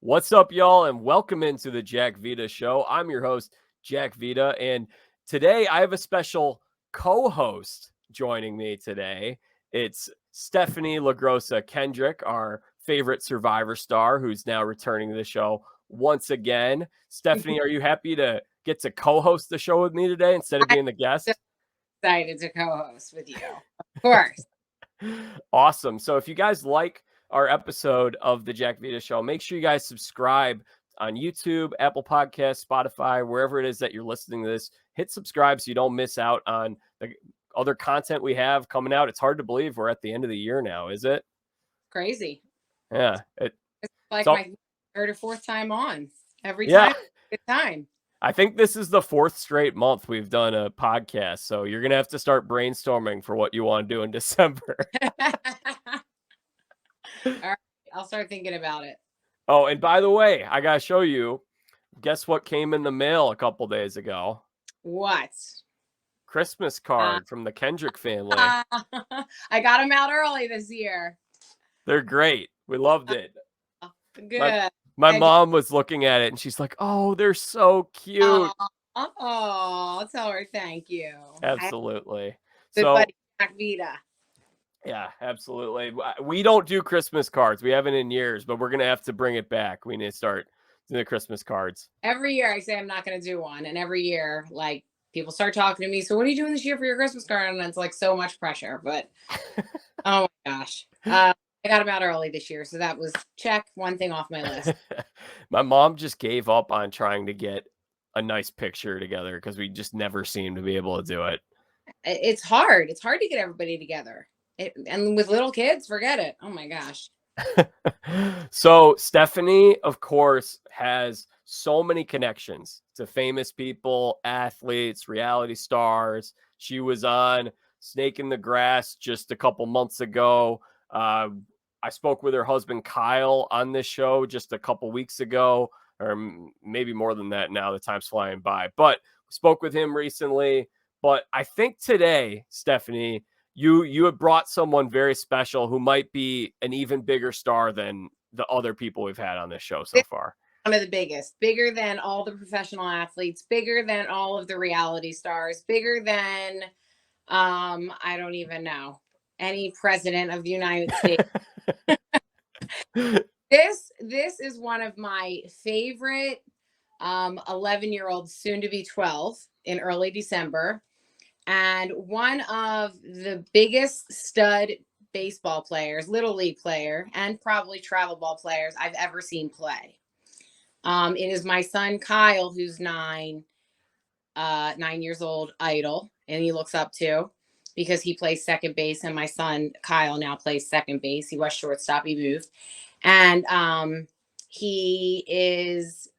What's up, y'all, and welcome into the Jack Vita Show. I'm your host, Jack Vita, and today I have a special co-host joining me today. It's Stephenie LaGrossa Kendrick, our favorite Survivor star, who's now returning to the show once again. Stephenie, are you happy to get to co-host the show with me today instead of being the guest? I'm excited to co-host with you, of course. Awesome. So if you guys like our episode of the Jack Vita Show, make sure you guys subscribe on YouTube, Apple Podcasts, Spotify, wherever it is that you're listening to this. Hit subscribe so you don't miss out on the other content we have coming out. It's hard to believe we're at the end of the year now, is it? Crazy. Yeah. It's like my third or fourth time on. Every time, good time. I think this is the fourth straight month we've done a podcast, so you're going to have to start brainstorming for what you want to do in December. All right, I'll start thinking about it. Oh, and by the way, I got to show you, guess what came in the mail a couple days ago? What? Christmas card from the Kendrick family. I got them out early this year. They're great. We loved it. Good. My mom was looking at it and she's like, oh, they're so cute. Oh, tell her thank you. Absolutely. Good buddy, Jack Vita. Yeah, absolutely. We don't do Christmas cards. We haven't in years, but we're going to have to bring it back. We need to start doing the Christmas cards. Every year I say I'm not going to do one. And every year, like, people start talking to me. So what are you doing this year for your Christmas card? And it's like so much pressure. But, oh my gosh. I got them out early this year. So that was check one thing off my list. My mom just gave up on trying to get a nice picture together because we just never seem to be able to do it. It's hard. It's hard to get everybody together. And with little kids, forget it. Oh my gosh. So Stephenie, of course, has so many connections to famous people, athletes, reality stars. She was on Snake in the Grass just a couple months ago. I spoke with her husband, Kyle, on this show just a couple weeks ago, or maybe more than that now. The time's flying by. But spoke with him recently. But I think today, Stephenie, you have brought someone very special who might be an even bigger star than the other people we've had on this show so far. One of the biggest, bigger than all the professional athletes, bigger than all of the reality stars, bigger than, I don't even know, any president of the United States. This is one of my favorite 11-year-olds, soon to be 12 in early December. And one of the biggest stud baseball players, little league player, and probably travel ball players I've ever seen play. It is my son, Kyle, who's 9 years old, idol, and he looks up to because he plays second base. And my son, Kyle, now plays second base. He was shortstop. He moved. And he is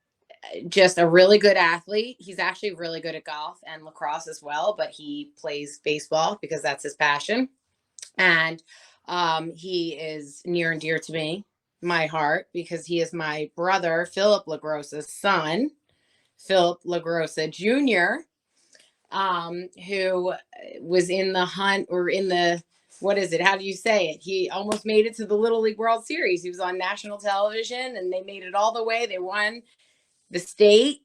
just a really good athlete. He's actually really good at golf and lacrosse as well, but he plays baseball because that's his passion. And he is near and dear to me, my heart, because he is my brother, Philipp LaGrossa's son, Philipp LaGrossa Jr., who was in the hunt or in the, what is it? How do you say it? He almost made it to the Little League World Series. He was on national television and they made it all the way. They won the state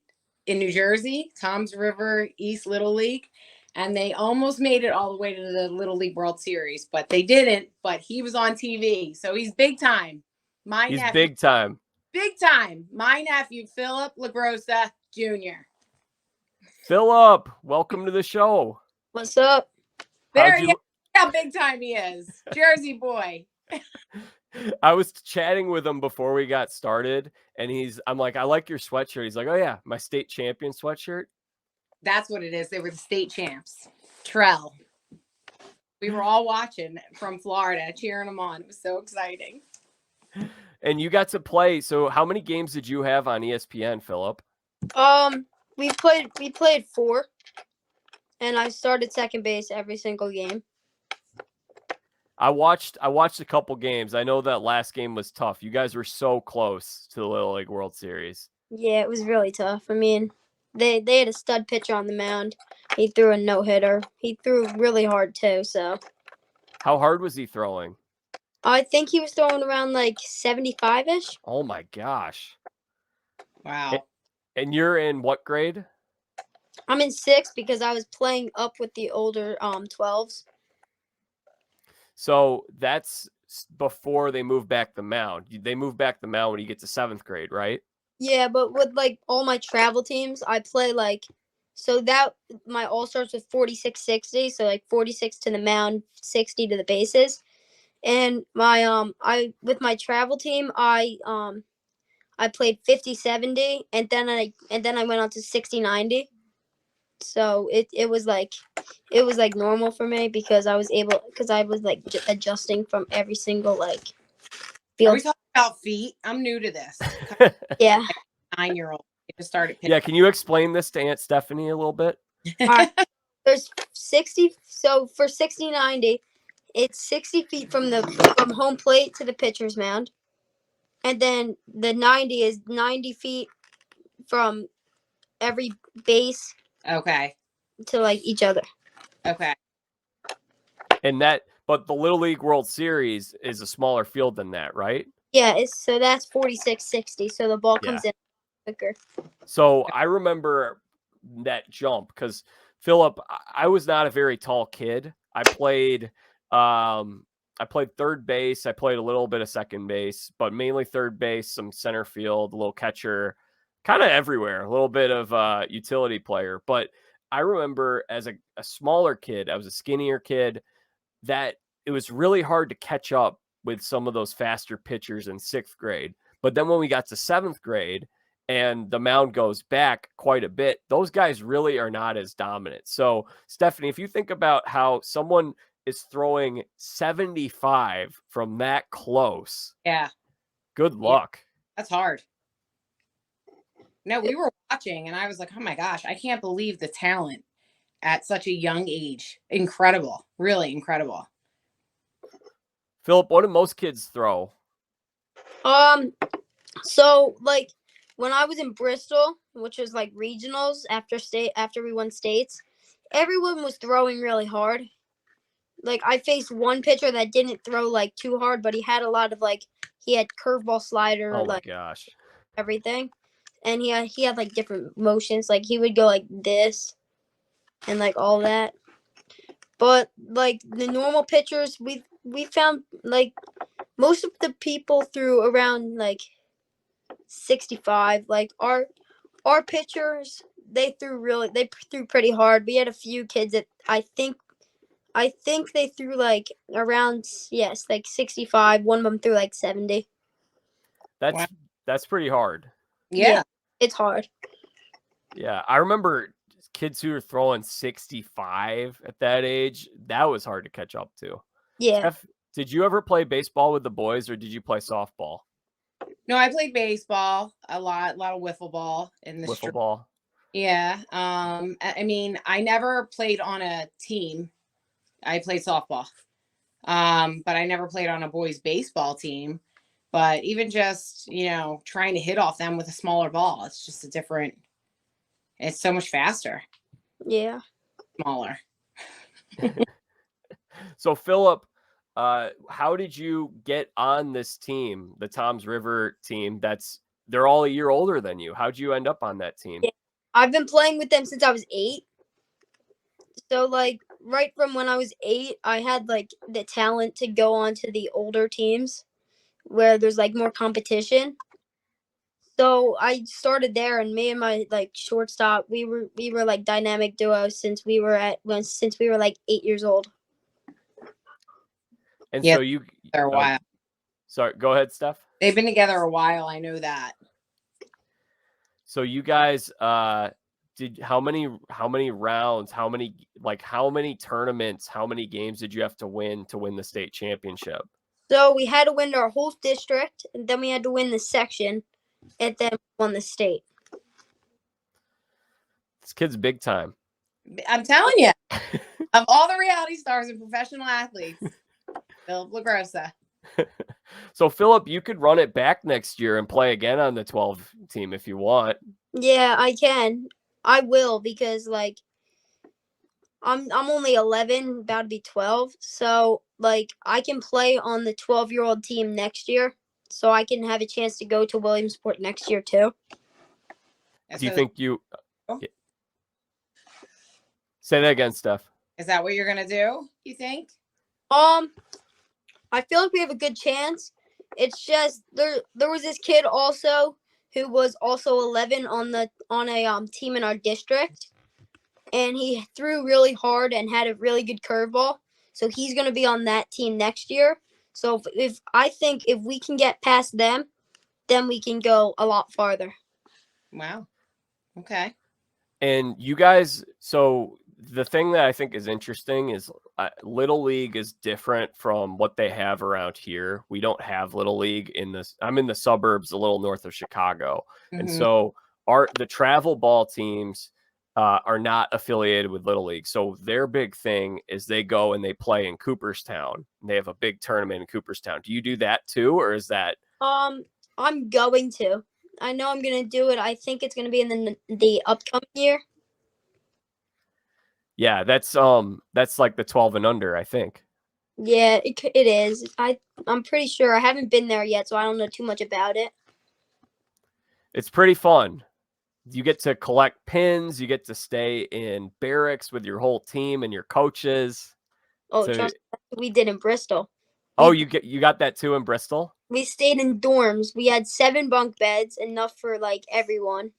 in New Jersey, Toms River East Little League. And they almost made it all the way to the Little League World Series, but they didn't. But he was on TV. So he's big time. He's big time. Big time. My nephew, Philipp LaGrossa Jr. Philipp, welcome to the show. What's up? There he is. How big time he is. Jersey boy. I was chatting with him before we got started, and I'm like, I like your sweatshirt. He's like, oh yeah, my state champion sweatshirt. That's what it is. They were the state champs. Trell. We were all watching from Florida, cheering them on. It was so exciting. And you got to play. So how many games did you have on ESPN, Philipp? We played 4, and I started second base every single game. I watched a couple games. I know that last game was tough. You guys were so close to the Little League World Series. Yeah, it was really tough. I mean, they had a stud pitcher on the mound. He threw a no-hitter. He threw really hard too, so. How hard was he throwing? I think he was throwing around like 75-ish. Oh my gosh. Wow. And you're in what grade? I'm in 6th because I was playing up with the older 12s. So that's before they move back the mound. They move back the mound when you get to 7th grade, right? Yeah, but with like all my travel teams, I play like so that my all starts with 46-60, so like 46 to the mound, 60 to the bases. And my I with my travel team, I played 50-70 and then I went on to 60-90. So it was like normal for me because I was like adjusting from every single like Are we field. talking about feet? I'm new to this. Yeah. 9-year-old. I just started pitching. Yeah, can you explain this to Aunt Stephenie a little bit? All right. There's 60. So for 60-90, it's 60 feet from home plate to the pitcher's mound, and then the 90 is 90 feet from every base Okay. to like each other. Okay. But the Little League World Series is a smaller field than that, right? Yeah, so that's 46-60. So the ball comes in quicker. So I remember that jump because Philip, I was not a very tall kid. I played third base. I played a little bit of second base, but mainly third base, some center field, a little catcher, kind of everywhere, a little bit of utility player. But I remember as a smaller kid, I was a skinnier kid, that it was really hard to catch up with some of those faster pitchers in 6th grade. But then when we got to 7th grade and the mound goes back quite a bit, those guys really are not as dominant. So, Stephenie, if you think about how someone is throwing 75 from that close, Yeah. good luck. That's hard. No, we were watching and I was like, oh my gosh, I can't believe the talent at such a young age. Incredible. Really incredible. Philip, what do most kids throw? So like when I was in Bristol, which was like regionals after we won states, everyone was throwing really hard. Like I faced one pitcher that didn't throw like too hard, but he had a lot of like he had curveball, slider, Oh my like gosh. everything. And he had like different motions. Like he would go like this and like all that. But like the normal pitchers, we found like most of the people threw around like 65. Like our pitchers, they threw pretty hard. We had a few kids that I think they threw like around like 65. One of them threw like 70. That's pretty hard. Yeah. It's hard. Yeah, I remember kids who were throwing 65 at that age. That was hard to catch up to. Yeah. Steph, did you ever play baseball with the boys or did you play softball? No, I played baseball a lot of wiffle ball in the Wiffle street. ball. Yeah. I mean, I never played on a team. I played softball. But I never played on a boys baseball team. But even just, trying to hit off them with a smaller ball, it's just it's so much faster. Yeah. Smaller. So Philip, how did you get on this team, the Toms River team? They're all a year older than you. How'd you end up on that team? Yeah. I've been playing with them since I was 8. So like right from when I was 8, I had like the talent to go on to the older teams where there's like more competition. So I started there, and me and my like shortstop, we were like dynamic duo since we were like 8 years old. And yeah, so you they're a while. Sorry, go ahead, Steph. They've been together a while. I know that. So you guys did how many rounds, how many tournaments, how many games did you have to win the state championship? So we had to win our whole district, and then we had to win the section, and then won the state. This kid's big time. I'm telling you, of all the reality stars and professional athletes, Philipp LaGrossa. So Philip, you could run it back next year and play again on the 12 team if you want. Yeah, I can. I will, because like I'm only 11, about to be 12. So like I can play on the 12-year-old team next year. So I can have a chance to go to Williamsport next year too. Do you So think you Oh. yeah. Say that again, Steph? is that what you're gonna do? You think? I feel like we have a good chance. It's just there was this kid also who was also 11 on a team in our district, and he threw really hard and had a really good curveball. So he's going to be on that team next year. So if I think if we can get past them, then we can go a lot farther. Wow. Okay. And you guys, so the thing that I think is interesting is Little League is different from what they have around here. We don't have Little League in this. I'm in the suburbs, a little north of Chicago, and so the travel ball teams are not affiliated with Little League. So their big thing is they go and they play in Cooperstown. They have a big tournament in Cooperstown. Do you do that too, or is that? I'm going to. I know I'm going to do it. I think it's going to be in the upcoming year. Yeah, that's like the 12 and under, I think. Yeah, it is. I'm pretty sure. I haven't been there yet, so I don't know too much about it. It's pretty fun. You get to collect pins. You get to stay in barracks with your whole team and your coaches. Oh, So, trust me, that's what we did in Bristol. you got that too in Bristol? We stayed in dorms. We had 7 bunk beds, enough for like everyone.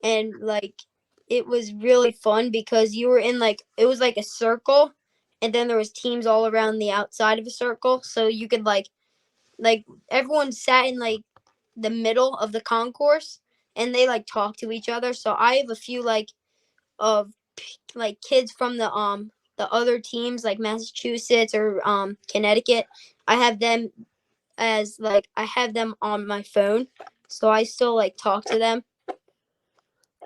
And like it was really fun because you were in like it was like a circle, and then there was teams all around the outside of a circle, so you could like everyone sat in like the middle of the concourse, and they like talk to each other. So I have a few like of like kids from the other teams like Massachusetts or Connecticut. I have them on my phone, so I still like talk to them.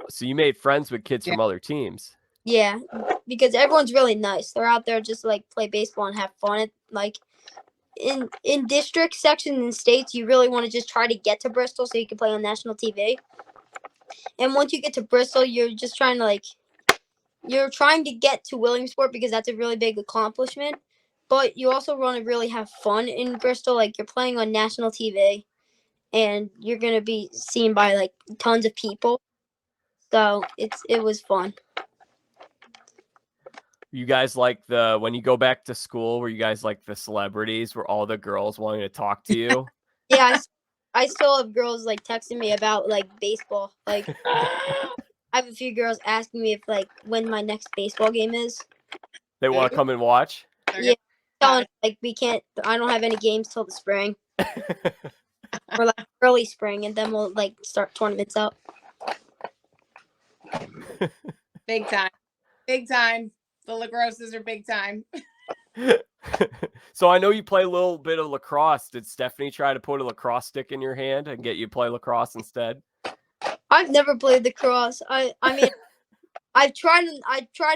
So you made friends with kids Yeah. from other teams. Yeah, because everyone's really nice. They're out there just like play baseball and have fun. Like in district sections and states, you really want to just try to get to Bristol so you can play on national TV. And once you get to Bristol, you're just trying to get to Williamsport because that's a really big accomplishment. But you also want to really have fun in Bristol. Like you're playing on national TV, and you're gonna be seen by like tons of people. So it was fun. You guys like when you go back to school, were you guys like the celebrities where all the girls wanting to talk to you? Yeah, I still have girls like texting me about like baseball. Like I have a few girls asking me if like when my next baseball game is. They want to come and watch? Yeah, telling like we can't. I don't have any games till the spring or like early spring, and then we'll like start tournaments up. Big time. Big time. The LaGrossas are big time. So I know you play a little bit of lacrosse. Did Stephenie try to put a lacrosse stick in your hand and get you to play lacrosse instead? I've never played lacrosse. I mean, I tried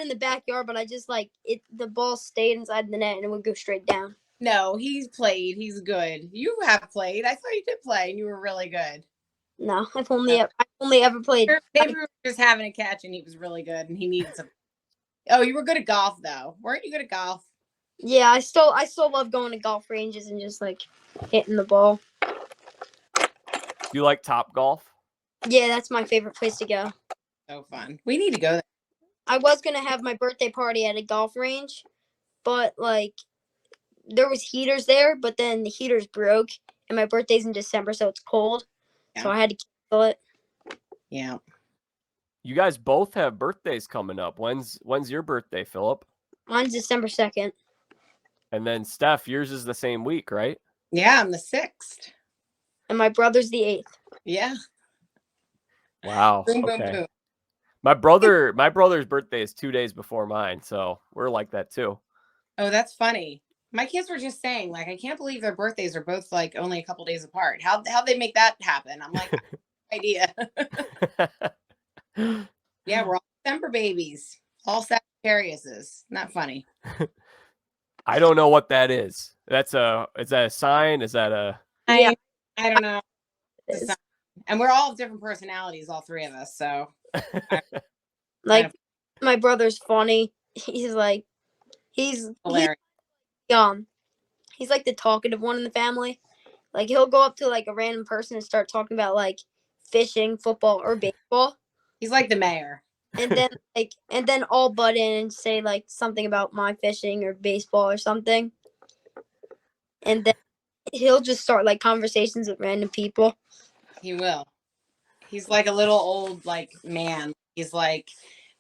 in the backyard, but I just like it. The ball stayed inside the net and it would go straight down. No, he's played. He's good. You have played. I thought you did play, and you were really good. No, I've only ever played. Maybe we were just having a catch, and he was really good, and he needed some. Oh, you were good at golf, though. Weren't you good at golf? Yeah, I still love going to golf ranges and just like hitting the ball. Do you like Top Golf? Yeah, that's my favorite place to go. So fun. We need to go there. I was gonna have my birthday party at a golf range, but like there was heaters there, but then the heaters broke, and my birthday's in December, so it's cold. Yeah. So I had to cancel it. Yeah. You guys both have birthdays coming up. When's your birthday, Philip? Mine's December 2nd. And then Steph, yours is the same week, right? Yeah, I'm the 6th. And my brother's the 8th. Yeah. Wow. Boom, Okay. boom, boom. My brother's birthday is 2 days before mine, so we're like that too. Oh, that's funny. My kids were just saying, like, I can't believe their birthdays are both like only a couple days apart. How'd they make that happen? I'm like, idea. Yeah, we're all December babies, all Sagittariuses. Not funny. I don't know what that is. Is that a sign? Is that a? Yeah. I don't know. And we're all different personalities, all three of us. So, like, my brother's funny. He's like the talkative one in the family. Like he'll go up to like a random person and start talking about like fishing, football, or baseball. He's like the mayor. And then all butt in and say like something about my fishing or baseball or something. And then he'll just start like conversations with random people. He will. He's like a little old like man. He's like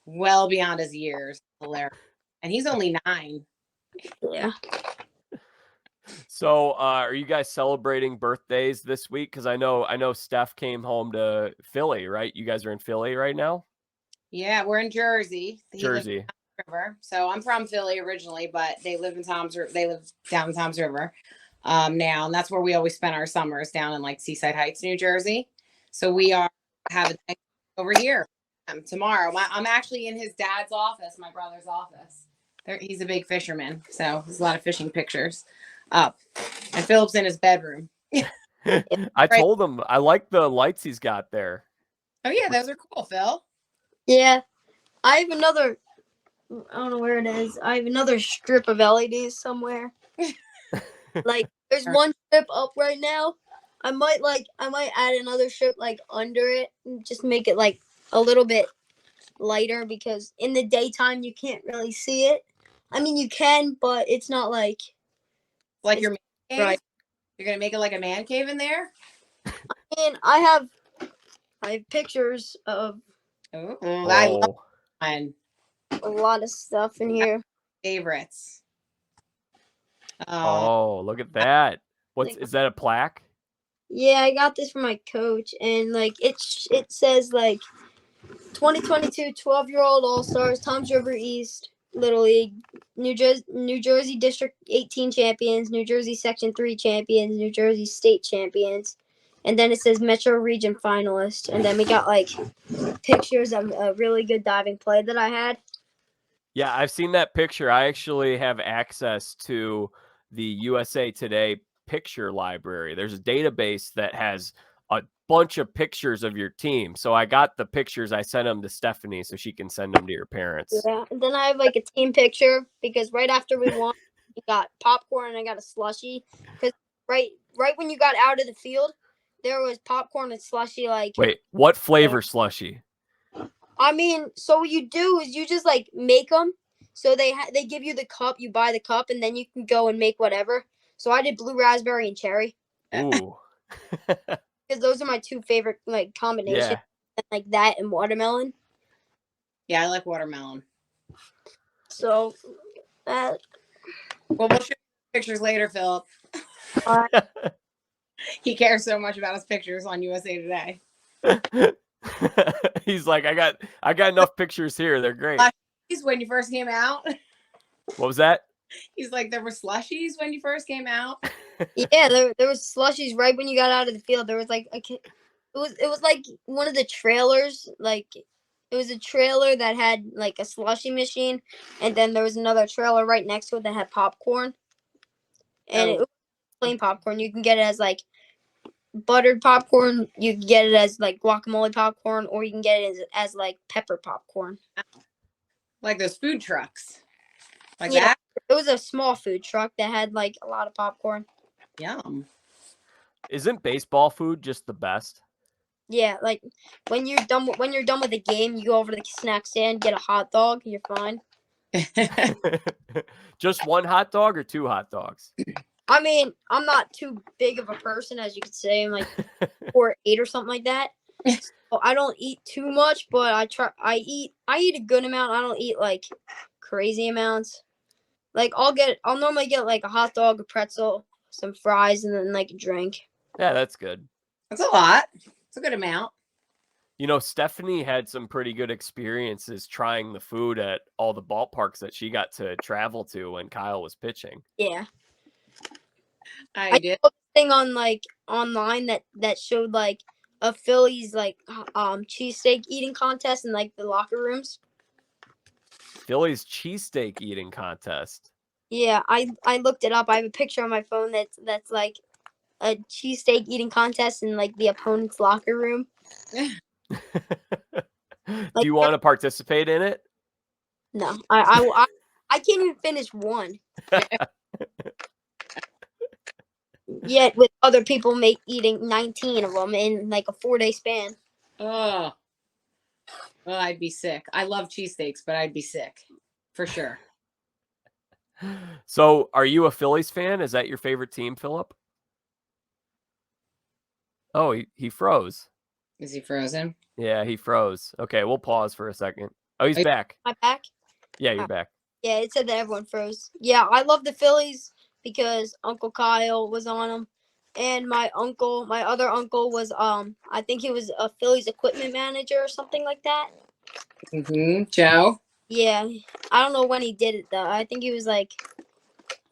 well beyond his years. Hilarious. And he's only 9. Yeah. So, are you guys celebrating birthdays this week? Because I know Steph came home to Philly, right? You guys are in Philly right now? Yeah, we're in Jersey. He lives Jersey. in Toms River. So I'm from Philly originally, but they live down in Toms River now, and that's where we always spend our summers, down in like Seaside Heights, New Jersey. So we are having over here tomorrow. I'm actually in his dad's office, my brother's office. He's a big fisherman, so there's a lot of fishing pictures up. And Philip's in his bedroom. I told him I like the lights he's got there. Oh yeah, those are cool, Phil. Yeah. I have another, I don't know where it is. I have another strip of LEDs somewhere. Like there's one strip up right now. I might add another strip like under it and just make it like a little bit lighter, because in the daytime you can't really see it. I mean you can, but it's not like your man cave. Right. You're gonna make it like a man cave in there? And I have pictures of I love one. A lot of stuff in here. Favorites. Oh, look at that. Is that a plaque? Yeah, I got this from my coach, and like it says like 2022 12-year-old All-Stars, Toms River East Little League, New Jersey District 18 champions, New Jersey Section 3 champions, New Jersey State champions. And then it says Metro Region finalist. And then we got like pictures of a really good diving play that I had. Yeah, I've seen that picture. I actually have access to the USA Today picture library. There's a database that has a bunch of pictures of your team. So I got the pictures. I sent them to Stephenie so she can send them to your parents. Yeah, and then I have like a team picture, because right after we won, we got popcorn and I got a slushie. Because right when you got out of the field, there was popcorn and slushie. Like, wait, what flavor slushie? I mean, so what you do is you just like make them. So they give you the cup, you buy the cup, and then you can go and make whatever. So I did blue raspberry and cherry. Ooh. Because those are my two favorite like combinations. Yeah. Like that and watermelon. Yeah, I like watermelon. So well, we'll show you pictures later, Philip. He cares so much about his pictures on USA Today. He's like, I got enough pictures here. They're great. Slushies when you first came out. What was that? He's like, there were slushies when you first came out. Yeah, there was slushies right when you got out of the field. There was like it was like one of the trailers. Like it was a trailer that had like a slushie machine, and then there was another trailer right next to it that had popcorn. And it was plain popcorn. You can get it as like buttered popcorn. You can get it as like guacamole popcorn, or you can get it as like pepper popcorn. Like those food trucks. Like yeah, that? It was a small food truck that had like a lot of popcorn. Yum. Isn't baseball food just the best? Yeah, like when you're done with the game, you go over to the snack stand, get a hot dog, you're fine. Just one hot dog or 2 hot dogs? I mean, I'm not too big of a person, as you could say. I'm like 4'8" or something like that. So I don't eat too much, but I eat a good amount. I don't eat like crazy amounts. Like I'll normally get like a hot dog, a pretzel, some fries, and then like a drink. Yeah, that's good. That's a lot. It's a good amount. You know, Stephenie had some pretty good experiences trying the food at all the ballparks that she got to travel to when Kyle was pitching. Yeah. I did a thing on like online that showed like a Phillies like cheesesteak eating contest in like the locker rooms. Phillies cheesesteak eating contest. Yeah, I looked it up. I have a picture on my phone that's like a cheesesteak eating contest in like the opponent's locker room. Do you want to participate in it? No, I can't even finish one. Yet with other people eating 19 of them in like a 4-day span. Oh, well, I'd be sick. I love cheesesteaks, but I'd be sick for sure. So, are you a Phillies fan? Is that your favorite team, Philip? Oh, he froze. Is he frozen? Yeah, he froze. Okay, we'll pause for a second. Oh, he's back. Am I back? Yeah, you're back. Yeah, it said that everyone froze. Yeah, I love the Phillies because Uncle Kyle was on them. And my other uncle was, I think he was a Phillies equipment manager or something like that. Mm-hmm. Joe? Yeah. I don't know when he did it, though. I think he was, like,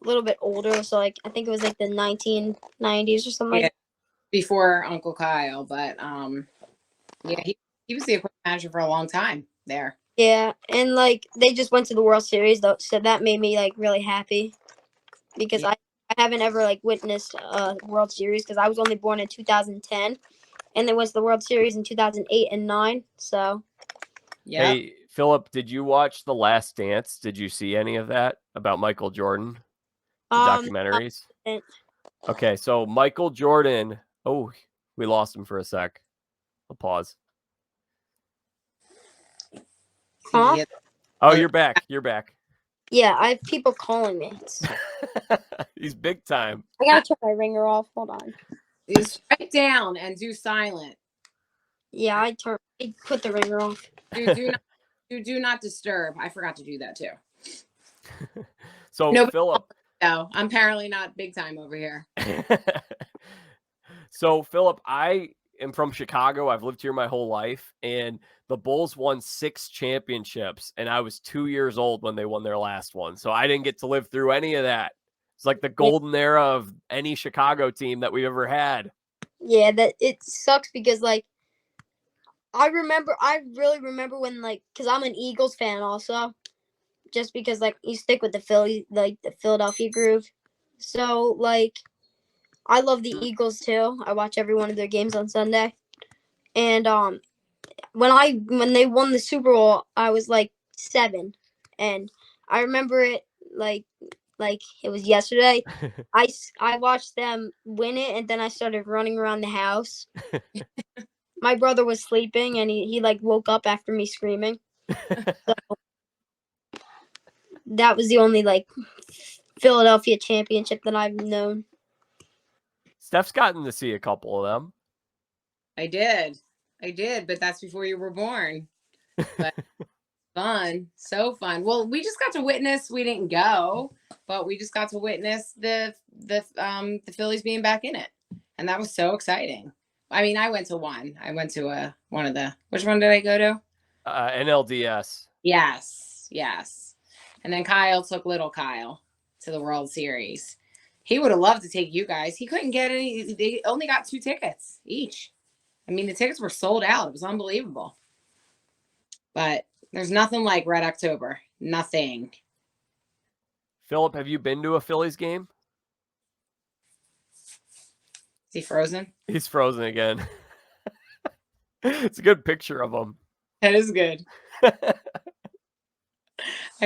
a little bit older. So, like, I think it was, like, the 1990s or something like that. Before Uncle Kyle. But, yeah, he was the equipment manager for a long time there. Yeah, and, like, they just went to the World Series, though. So that made me, like, really happy. Because I haven't ever, like, witnessed a World Series because I was only born in 2010. And they went to the World Series in 2008 and 9. So, yeah. Hey, Philip, did you watch The Last Dance? Did you see any of that about Michael Jordan? The documentaries? Okay, so Michael Jordan. Oh, we lost him for a sec. I'll pause. Huh? Oh, you're back. You're back. Yeah, I have people calling me. He's big time. I gotta turn my ringer off. Hold on. Just write down and do silent. Yeah, I put the ringer off. Do not disturb. I forgot to do that too. So no, Philip. No, I'm apparently not big time over here. So Philip, I am from Chicago. I've lived here my whole life, and the Bulls won 6 championships, and I was 2 years old when they won their last one. So I didn't get to live through any of that. It's like the golden era of any Chicago team that we've ever had. Yeah, that it sucks because like I really remember when like because I'm an Eagles fan also, just because like you stick with the Philly like the Philadelphia groove. So like I love the Eagles too. I watch every one of their games on Sunday, and when they won the Super Bowl, I was like 7, and I remember it like it was yesterday. I watched them win it, and then I started running around the house. My brother was sleeping, and he like woke up after me screaming. So that was the only like Philadelphia championship that I've known. Steph's gotten to see a couple of them. I did, but that's before you were born. But fun, so fun. Well, we just got to witness. We didn't go, but we just got to witness the Phillies being back in it, and that was so exciting. I mean, I went to one. I went to one of the. Which one did I go to? NLDS. Yes. And then Kyle took little Kyle to the World Series. He would have loved to take you guys. He couldn't get any. They only got 2 tickets each. I mean, the tickets were sold out. It was unbelievable. But there's nothing like Red October. Nothing. Philip, have you been to a Phillies game? Is he frozen? He's frozen again. It's a good picture of him. That is good. I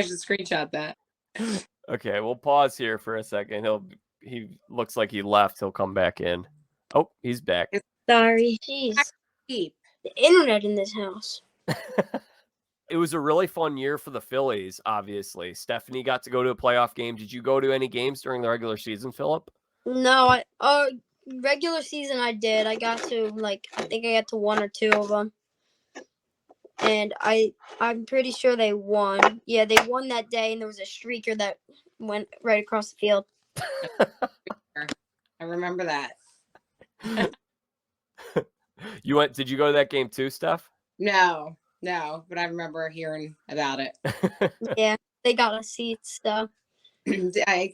should screenshot that. Okay, we'll pause here for a second. He looks like he left. He'll come back in. Oh, he's back. Sorry. Jeez. The internet in this house. It was a really fun year for the Phillies, obviously. Stephenie got to go to a playoff game. Did you go to any games during the regular season, Philip? No, regular season I did. I got to I think I got to 1 or 2 of them. And I'm pretty sure they won. Yeah, they won that day, and there was a streaker that went right across the field. I remember that. Did you go to that game too, Steph? No, but I remember hearing about it. Yeah, they got us seats though. I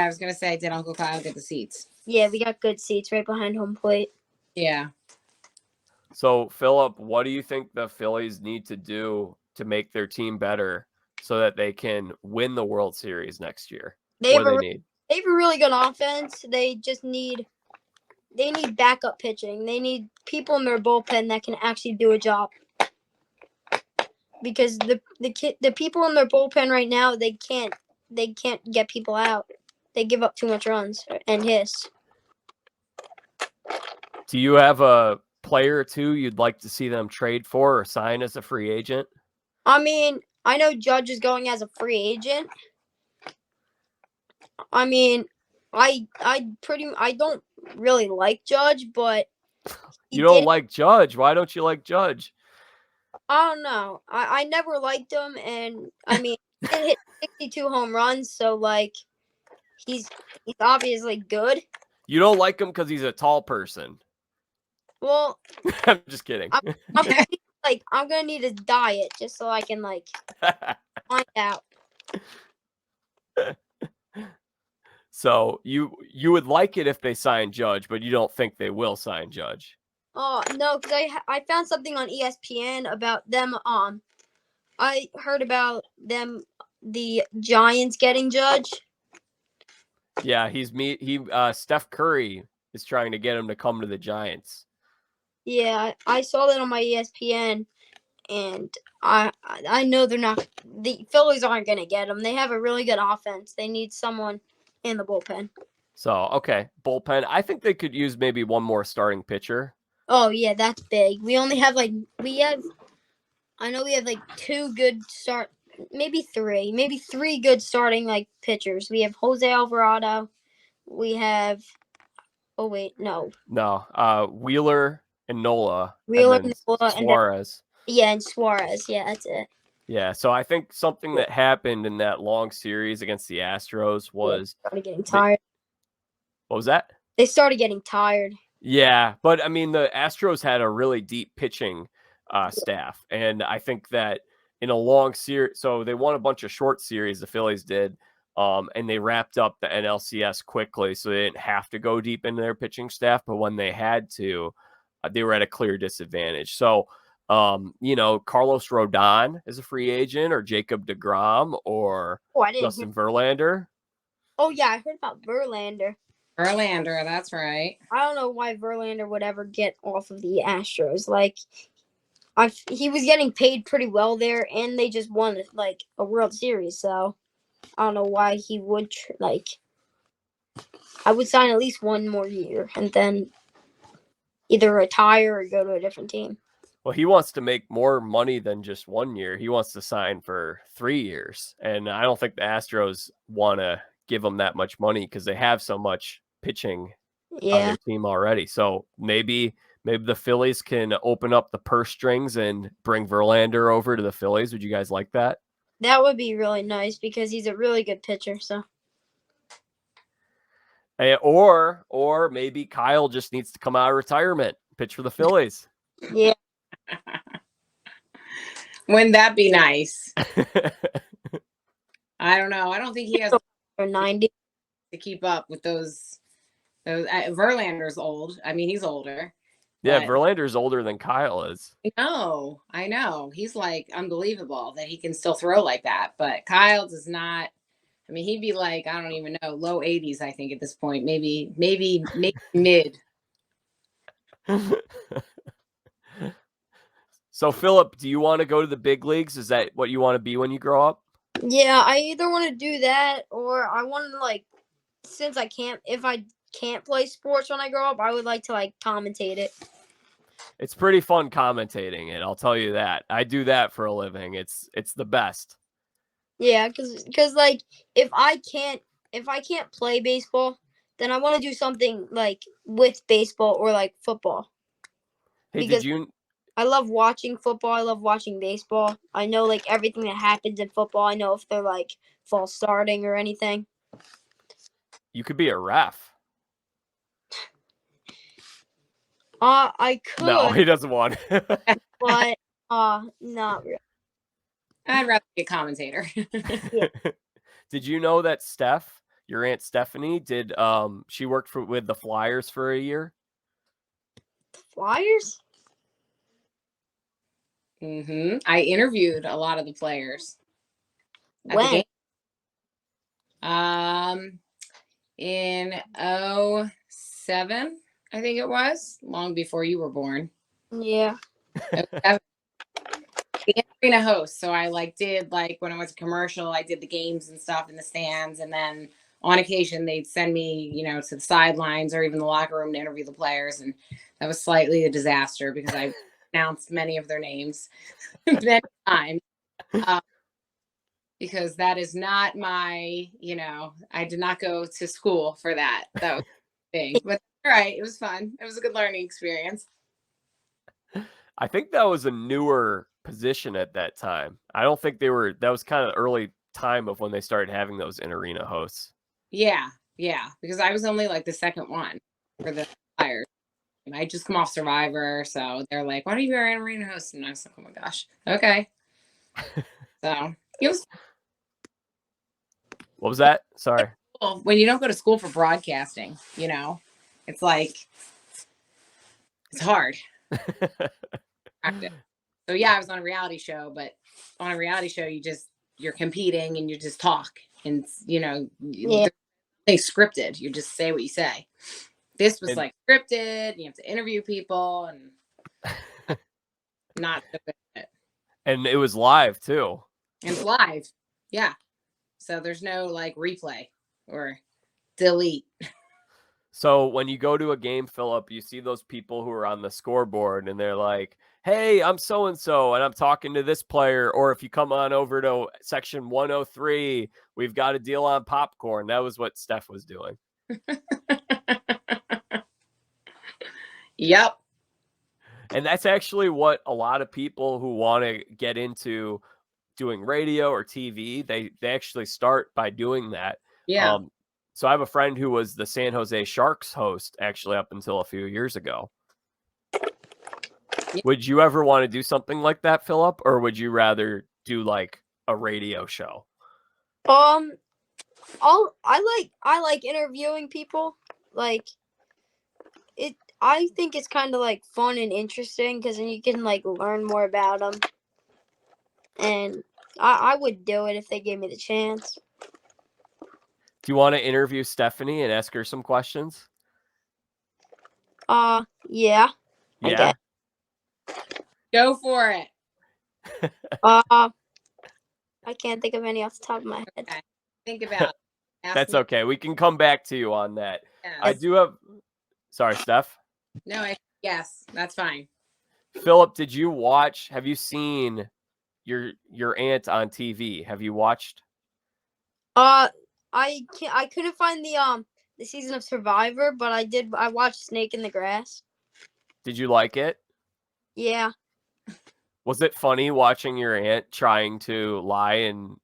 was gonna say, did Uncle Kyle get the seats? Yeah, we got good seats right behind home plate. Yeah. So, Philip, what do you think the Phillies need to do to make their team better so that they can win the World Series next year? They have a really good offense. They just need backup pitching. They need people in their bullpen that can actually do a job. Because the people in their bullpen right now, they can't get people out. They give up too much runs and hiss. Do you have a player or two you'd like to see them trade for or sign as a free agent? I mean, I know Judge is going as a free agent. I mean, I don't really like Judge, but You don't like Judge. Why don't you like Judge? I don't know. I never liked him, and I mean, he did hit 62 home runs, so like he's obviously good. You don't like him because he's a tall person. Well, I'm just kidding. I'm gonna need a diet just so I can like find out. So you would like it if they sign Judge, but you don't think they will sign Judge. Oh no, because I found something on ESPN about them. I heard about them, the Giants getting Judge. Yeah, Steph Curry is trying to get him to come to the Giants. Yeah, I saw that on my ESPN, and I know the Phillies aren't gonna get him. They have a really good offense. They need someone in the bullpen. So okay, bullpen. I think they could use maybe one more starting pitcher. Oh yeah, that's big. We only have I know we have like maybe three good starting like pitchers. We have Jose Alvarado. We have Wheeler and Nola, Wheeler, and then Nola, Suarez. and Suarez. Yeah, that's it. Yeah, so I think something that happened in that long series against the Astros was they started getting tired. What was that? They started getting tired. Yeah, but I mean the Astros had a really deep pitching staff, and I think that in a long series, so they won a bunch of short series, the Phillies did, and they wrapped up the NLCS quickly, so they didn't have to go deep into their pitching staff. But when they had to, they were at a clear disadvantage. So, Carlos Rodon is a free agent, or Jacob deGrom, or Justin Verlander. Oh yeah, I heard about Verlander. Verlander, that's right. I don't know why Verlander would ever get off of the Astros. Like, he was getting paid pretty well there, and they just won like a World Series. So I don't know why he would I would sign at least one more year and then either retire or go to a different team. Well, he wants to make more money than just 1 year. He wants to sign for 3 years, and I don't think the Astros want to give him that much money because they have so much pitching on their team already. So maybe the Phillies can open up the purse strings and bring Verlander over to the Phillies. Would you guys like that? That would be really nice because he's a really good pitcher. So, or maybe Kyle just needs to come out of retirement, pitch for the Phillies. Yeah. Wouldn't that be nice? I don't know. I don't think he has 90 to keep up with those. Verlander's old. I mean, he's older. Yeah, Verlander's older than Kyle is. I know. He's like unbelievable that he can still throw like that. But Kyle does not. I mean, he'd be like, I don't even know, low 80s, I think, at this point. Maybe mid. So, Philip, do you want to go to the big leagues? Is that what you want to be when you grow up? Yeah, I either want to do that or I want to if I can't play sports when I grow up, I would like to commentate it. It's pretty fun commentating it, I'll tell you that. I do that for a living. It's the best. Yeah, because if I can't play baseball, then I want to do something with baseball or football. Hey, because I love watching football. I love watching baseball. I know everything that happens in football. I know if they're false starting or anything. You could be a ref. I could. No, he doesn't want it. But not really. I'd rather be a commentator. Yeah. Did you know that your Aunt Stephenie, she worked with the Flyers for a year? Flyers? Mm-hmm. I interviewed a lot of the players. When? In 2007, I think it was, long before you were born. Yeah. The arena host. So I did when I went to commercial, I did the games and stuff in the stands, and then on occasion they'd send me, to the sidelines or even the locker room to interview the players. And that was slightly a disaster because I pronounced many of their names many times. Because that is not my, I did not go to school for that. That was the thing. But all right, it was fun. It was a good learning experience. I think that was a newer position at that time. I don't think that was kind of the early time of when they started having those in-arena hosts. Yeah, because I was only like the second one for the Flyers. I just come off Survivor, so they're like, "Why don't you be our in-arena host?" And I was like, "Oh my gosh, okay." So it was. What was that? Sorry. When you don't go to school for broadcasting, it's like it's hard. So yeah, I was on a reality show, but on a reality show, you're competing and you just talk, and they scripted. You just say what you say. This was like scripted. You have to interview people, and not so good at it. And it was live too. And it's live, yeah. So there's no like replay or delete. So when you go to a game, Philip, you see those people who are on the scoreboard and they're like, "Hey, I'm so-and-so and I'm talking to this player." Or if you come on over to section 103, we've got a deal on popcorn. That was what Steph was doing. Yep. And that's actually what a lot of people who want to get into doing radio or TV, they actually start by doing that. Yeah. So I have a friend who was the San Jose Sharks host actually up until a few years ago. Yeah. Would you ever want to do something like that, Philip, or would you rather do like a radio show? I like interviewing people. Like I think it's kind of like fun and interesting because then you can like learn more about them. And I would do it if they gave me the chance. Do you want to interview Stephenie and ask her some questions? Yeah. Yeah. Go for it. I can't think of any off the top of my head. Okay. Think about it. That's okay. We can come back to you on that. Yes. I do have. Sorry, Steph. No, yes, that's fine. Philip, have you seen your aunt on TV? Have you watched? I couldn't find the season of Survivor, but I watched Snake in the Grass. Did you like it? Yeah. Was it funny watching your aunt trying to lie and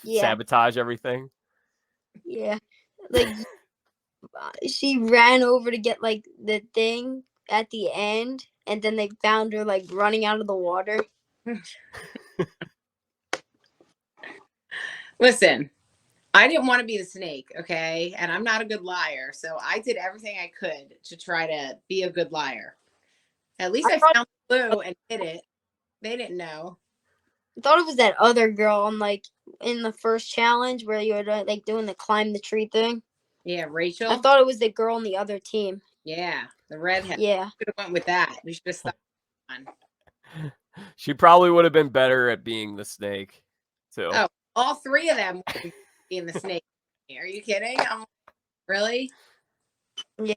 sabotage everything? Yeah. Like she ran over to get like the thing at the end, and then they found her like running out of the water. Listen, I didn't want to be the snake, okay? And I'm not a good liar, so I did everything I could to try to be a good liar. At least I found the clue and did it. They didn't know. I thought it was that other girl on like in the first challenge where you were like doing the climb the tree thing. Yeah, Rachel. I thought it was the girl on the other team. Yeah, the redhead. Yeah. Should have went with that. We should have stuck on. She probably would have been better at being the snake, too. Oh, all three of them would be being the snake. Are you kidding? Really? Yeah.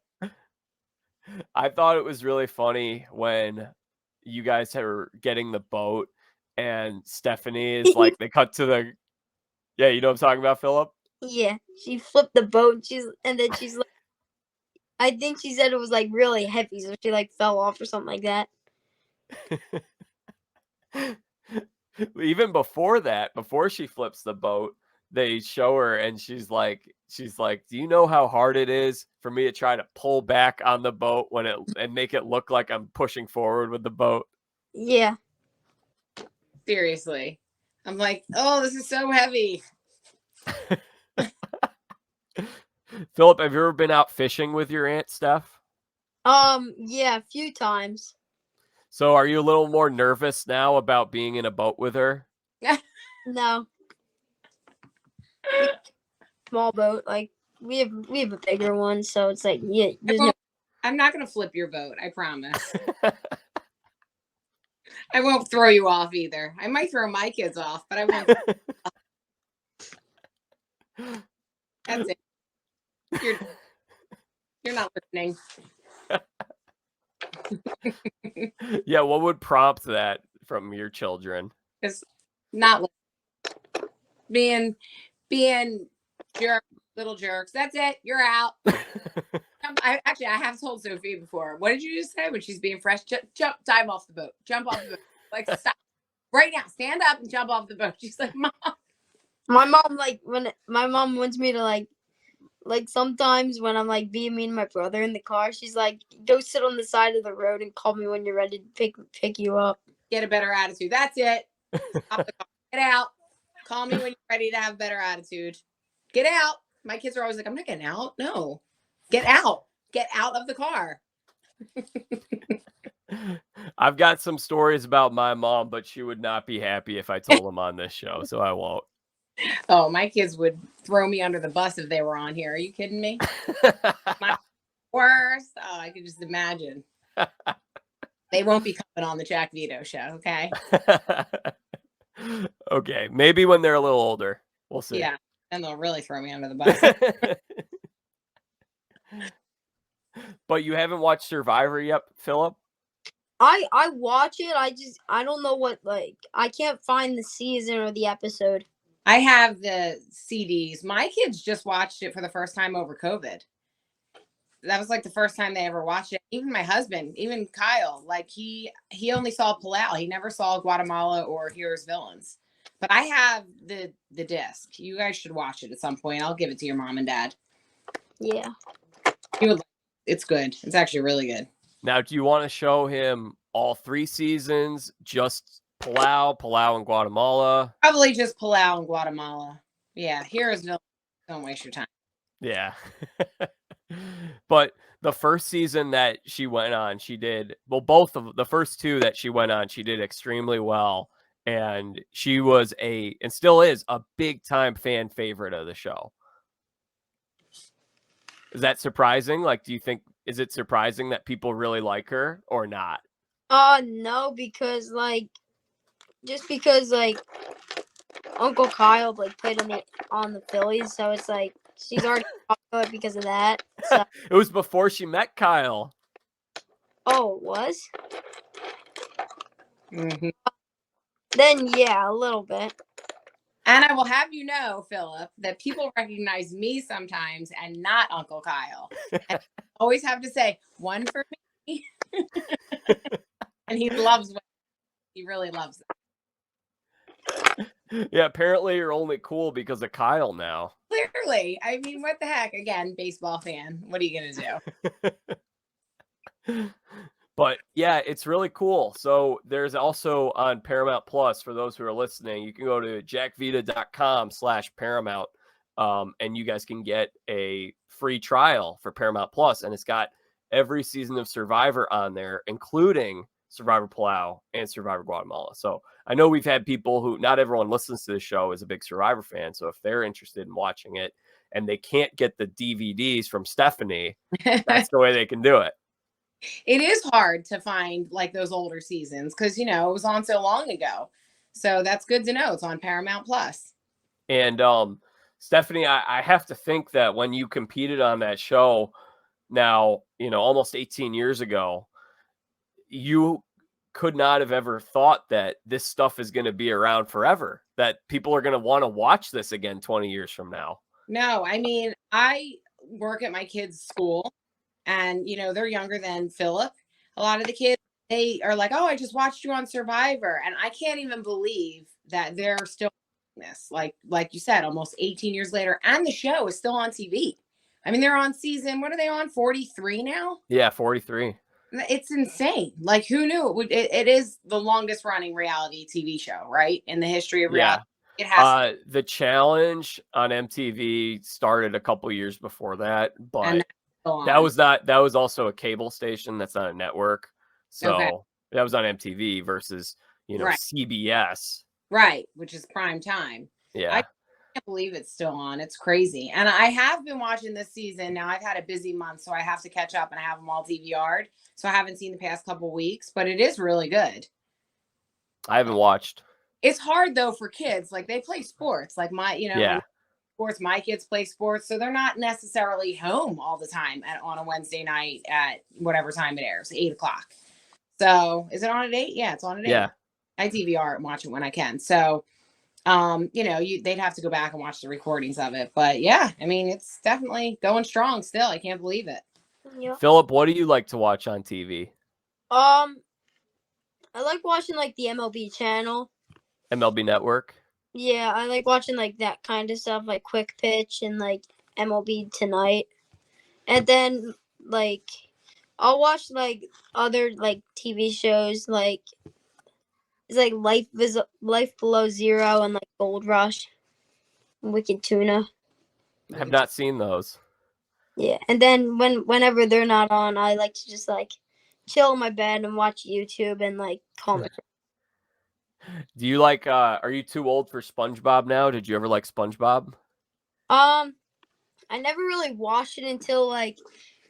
I thought it was really funny when you guys were getting the boat and Stephenie is like, they cut to the, yeah, you know what I'm talking about, Philip? Yeah, she flipped the boat and then she's like, I think she said it was like really heavy, so she like fell off or something like that. Even before that, before she flips the boat, they show her and she's like, do you know how hard it is for me to try to pull back on the boat and make it look like I'm pushing forward with the boat? Yeah. Seriously. I'm like, oh, this is so heavy. Philip, have you ever been out fishing with your Aunt Steph? Yeah, a few times. So are you a little more nervous now about being in a boat with her? No. Small boat, like we have a bigger one, so it's like I'm not gonna flip your boat, I promise. I won't throw you off either. I might throw my kids off, but I won't. That's it. You're not listening. Yeah, what would prompt that from your children? It's not being jerk, little jerks. That's it. You're out. I have told Sophie before. What did you just say when she's being fresh? Jump, dive off the boat. Jump off the boat. Like, stop right now. Stand up and jump off the boat. She's like, Mom. My mom, like, when my mom wants me to, like sometimes when I'm like being me and my brother in the car, she's like, go sit on the side of the road and call me when you're ready to pick you up. Get a better attitude. That's it. Stop the car. Get out. Call me when you're ready to have a better attitude. Get out. My kids are always like, I'm not getting out. No. Get out. Get out of the car. I've got some stories about my mom, but she would not be happy if I told them on this show, so I won't. Oh, my kids would throw me under the bus if they were on here. Are you kidding me? My worst. Oh, I could just imagine. They won't be coming on the Jack Vito show, okay? Okay, maybe when they're a little older. We'll see. Yeah, and they'll really throw me under the bus. But you haven't watched Survivor yet, Philip? I watch it. I don't know what, like, I can't find the season or the episode. I have the CDs. My kids just watched it for the first time over COVID. That was like the first time they ever watched it. Even my husband, even Kyle, like he only saw Palau. He never saw Guatemala or Heroes Villains. But I have the disc. You guys should watch it at some point. I'll give it to your mom and dad. Yeah. It's good. It's actually really good. Now, do you want to show him all 3 seasons, just Palau, and Guatemala? Probably just Palau and Guatemala. Yeah, Heroes Villains. Don't waste your time. Yeah. But the first season that she went on, she did, well, both of the first 2 that she went on, she did extremely well. And she was and still is a big time fan favorite of the show. Is that surprising? Like, is it surprising that people really like her or not? No, because Uncle Kyle played on the Phillies, so it's like she's already popular because of that. So. It was before she met Kyle. Oh, it was? Mm-hmm. Then yeah, a little bit. And I will have you know, Philip, that people recognize me sometimes and not Uncle Kyle. And I always have to say, one for me. And he loves it. He really loves it. Yeah, apparently you're only cool because of Kyle now. Clearly. I mean, what the heck? Again, baseball fan. What are you going to do? But yeah, it's really cool. So there's also on Paramount Plus, for those who are listening, you can go to jackvita.com/Paramount, and you guys can get a free trial for Paramount Plus, and it's got every season of Survivor on there, including Survivor Palau and Survivor Guatemala. So I know we've had people who, not everyone listens to the show is a big Survivor fan. So if they're interested in watching it and they can't get the DVDs from Stephenie, that's the way they can do it. It is hard to find like those older seasons because, it was on so long ago. So that's good to know. It's on Paramount Plus. And Stephenie, I have to think that when you competed on that show now, almost 18 years ago, you could not have ever thought that this stuff is going to be around forever, that people are going to want to watch this again 20 years from now. No, I mean, I work at my kids' school. And, they're younger than Philip. A lot of the kids, they are like, oh, I just watched you on Survivor. And I can't even believe that they're still doing this. Like you said, almost 18 years later. And the show is still on TV. I mean, they're on season, what are they on? 43 now? Yeah, 43. It's insane. Like, who knew? It is the longest running reality TV show, right? In the history of reality. Yeah. It has The Challenge on MTV started a couple years before that, but that was also a cable station. That's not a network. So that was on MTV versus, right. CBS. Right. Which is prime time. Yeah. I can't believe it's still on. It's crazy. And I have been watching this season. Now I've had a busy month, so I have to catch up and I have them all DVR'd. So I haven't seen the past couple weeks, but it is really good. I haven't watched. It's hard though for kids. Like they play sports. Like yeah. sports. My kids play sports, so they're not necessarily home all the time on a Wednesday night at whatever time it airs, 8:00. So is it on at 8? Yeah, it's on at 8. Yeah. I DVR it and watch it when I can. So, they'd have to go back and watch the recordings of it. But yeah, I mean, it's definitely going strong still. I can't believe it. Yep. Philip, what do you like to watch on TV? I like watching like the MLB channel. MLB Network? Yeah, I like watching like that kind of stuff, like Quick Pitch and like MLB Tonight. And then like I'll watch like other like TV shows like it's like Life Below Zero and like Gold Rush, Wicked Tuna. I have not seen those. Yeah, and then whenever they're not on, I like to just like chill in my bed and watch YouTube and like comment. Do you like are you too old for SpongeBob now? Did you ever like SpongeBob? I never really watched it until like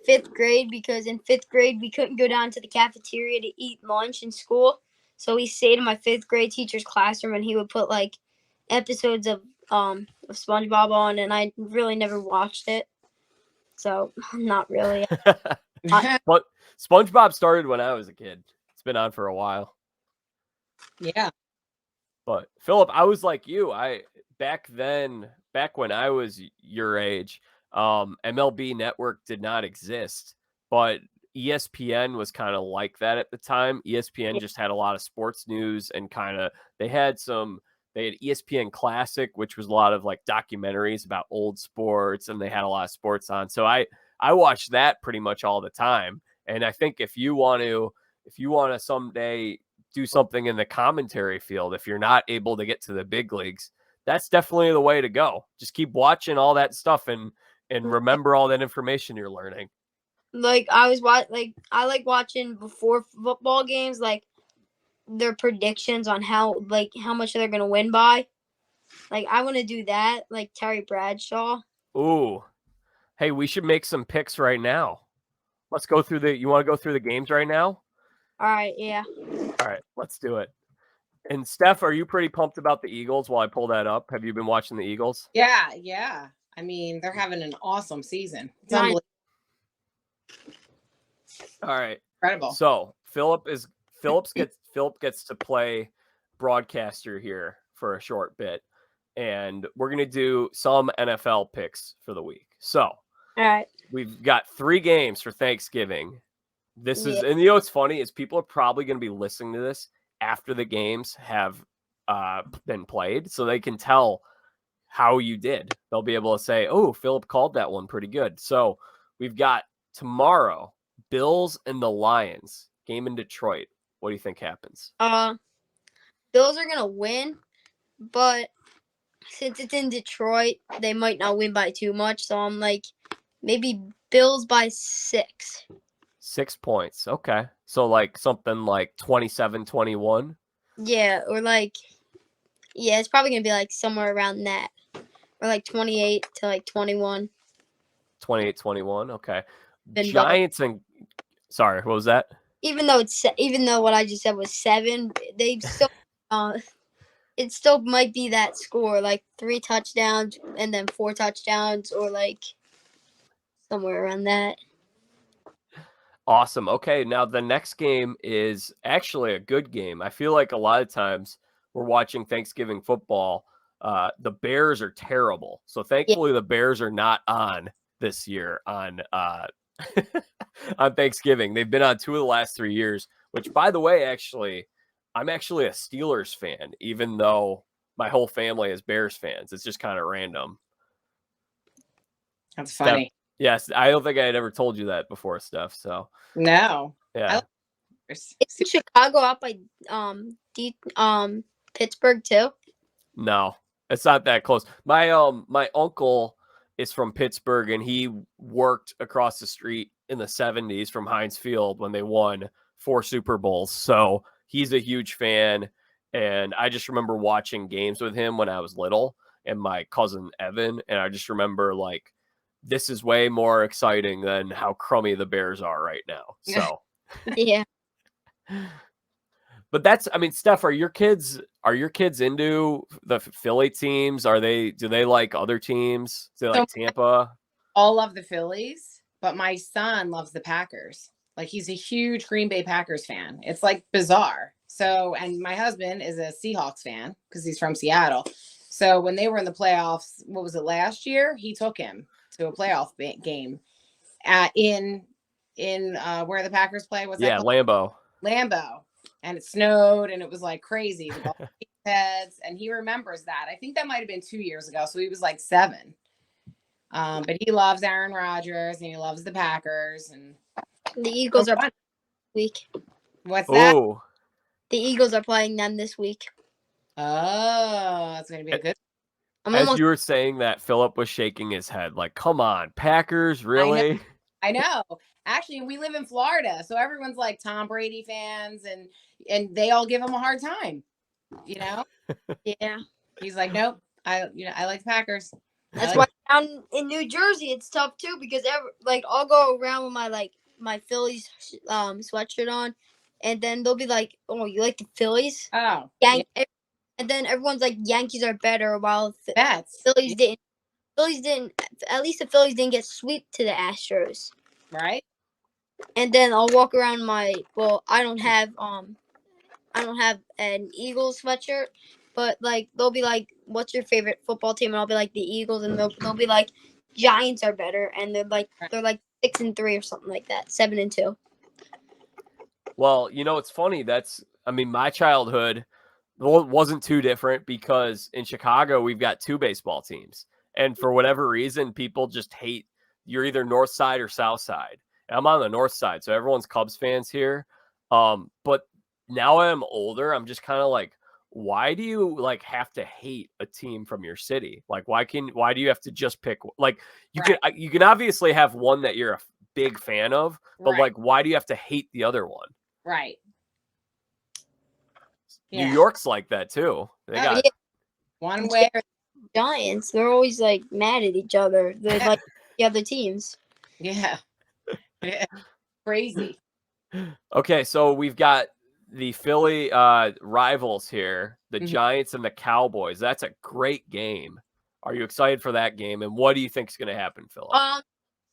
5th grade because in 5th grade we couldn't go down to the cafeteria to eat lunch in school. So we stayed in my 5th grade teacher's classroom and he would put like episodes of SpongeBob on, and I really never watched it. So not really. But SpongeBob started when I was a kid. It's been on for a while. Yeah. But Philip, I was like you. Back when I was your age, MLB Network did not exist, but ESPN was kind of like that at the time. ESPN just had a lot of sports news and they had ESPN Classic, which was a lot of like documentaries about old sports, and they had a lot of sports on. So I watched that pretty much all the time. And I think if you want to someday do something in the commentary field, if you're not able to get to the big leagues, that's definitely the way to go. Just keep watching all that stuff and remember all that information you're learning. Like I like watching before football games, like their predictions on how much they're gonna win by. Like I want to do that, like Terry Bradshaw. Ooh, hey, we should make some picks right now. Let's go through you want to go through the games right now? All right, yeah. All right, let's do it. And Steph, are you pretty pumped about the Eagles while I pull that up? Have you been watching the Eagles? Yeah. I mean, they're having an awesome season. It's unbelievable. All right. Incredible. So Philip gets to play broadcaster here for a short bit, and we're gonna do some NFL picks for the week. So All right. we've got 3 games for Thanksgiving. This is, and what's funny is people are probably gonna be listening to this after the games have been played, so they can tell how you did. They'll be able to say, "Oh, Philip called that one pretty good." So we've got tomorrow, Bills and the Lions game in Detroit. What do you think happens? Bills are gonna win, but since it's in Detroit, they might not win by too much. So I'm like, maybe Bills by 6. 6 points. Okay. So like something like 27-21. Yeah, or like, yeah, it's probably gonna be like somewhere around that, or like 28 to like 21. 28-21. Okay. Been Giants and sorry, what was that? Even though what I just said was 7, they still it still might be that score, like 3 touchdowns and then 4 touchdowns, or like somewhere around that. Awesome. Okay, now the next game is actually a good game. I feel like a lot of times we're watching Thanksgiving football. The Bears are terrible. So thankfully the Bears are not on this year on on Thanksgiving. They've been on 2 of the last 3 years, which by the way, I'm actually a Steelers fan, even though my whole family is Bears fans. It's just kind of random. That's funny. Yes, I don't think I had ever told you that before, Steph. So no. Yeah. Isn't Chicago out by Pittsburgh too? No, it's not that close. My uncle is from Pittsburgh, and he worked across the street in the 70s from Heinz Field when they won 4 Super Bowls. So he's a huge fan, and I just remember watching games with him when I was little, and my cousin Evan, and I just remember like, this is way more exciting than how crummy the Bears are right now. So Yeah. But that's, I mean, Steph, are your kids into the Philly teams? Do they like other teams? Do they So like Tampa? all love the Phillies, but my son loves the Packers. Like he's a huge Green Bay Packers fan. It's like bizarre. So, and my husband is a Seahawks fan because he's from Seattle. So when they were in the playoffs, what was it, last year? He took him to a playoff game in where the Packers play. What's that Yeah, called? Lambeau. And it snowed and it was like crazy. The ball heads, and he remembers that. I think that might have been 2 years ago. So he was like 7. But he loves Aaron Rodgers and he loves the Packers. And The Eagles are playing this week. What's that? Oh, The Eagles are playing them this week. Oh, that's going to be a good. As you were saying that, Philip was shaking his head like, come on, Packers, really? I know. Actually, we live in Florida, so everyone's like Tom Brady fans, and they all give him a hard time. You know? Yeah. He's like, nope. I like the Packers. That's why down in New Jersey it's tough too, because I'll go around with my Phillies sweatshirt on, and then they'll be like, "Oh, you like the Phillies?" Oh, yeah. And then everyone's like, "Yankees are better," while that's Phillies didn't. Phillies didn't. At least the Phillies didn't get swept to the Astros. Right. And then I'll walk around I don't have an Eagles sweatshirt, but like they'll be like, "What's your favorite football team?" And I'll be like, "The Eagles," and they'll be like, "Giants are better," and they're like 6-3 or something like that, 7-2. Well, it's funny. My childhood wasn't too different because in Chicago we've got 2 baseball teams, and for whatever reason, people just hate. You're either North Side or South Side. And I'm on the North Side, so everyone's Cubs fans here. But now I'm older, I'm just kind of like, why do you like have to hate a team from your city? Like, why do you have to just pick? Like, you can obviously have one that you're a big fan of, but like, why do you have to hate the other one? Right. Yeah. New York's like that too. They got one way. Giants, they're always like mad at each other. They're like the other teams. Yeah. Crazy. Okay, so we've got the Philly rivals here, the Giants and the Cowboys. That's a great game. Are you excited for that game? And what do you think is going to happen, Philip?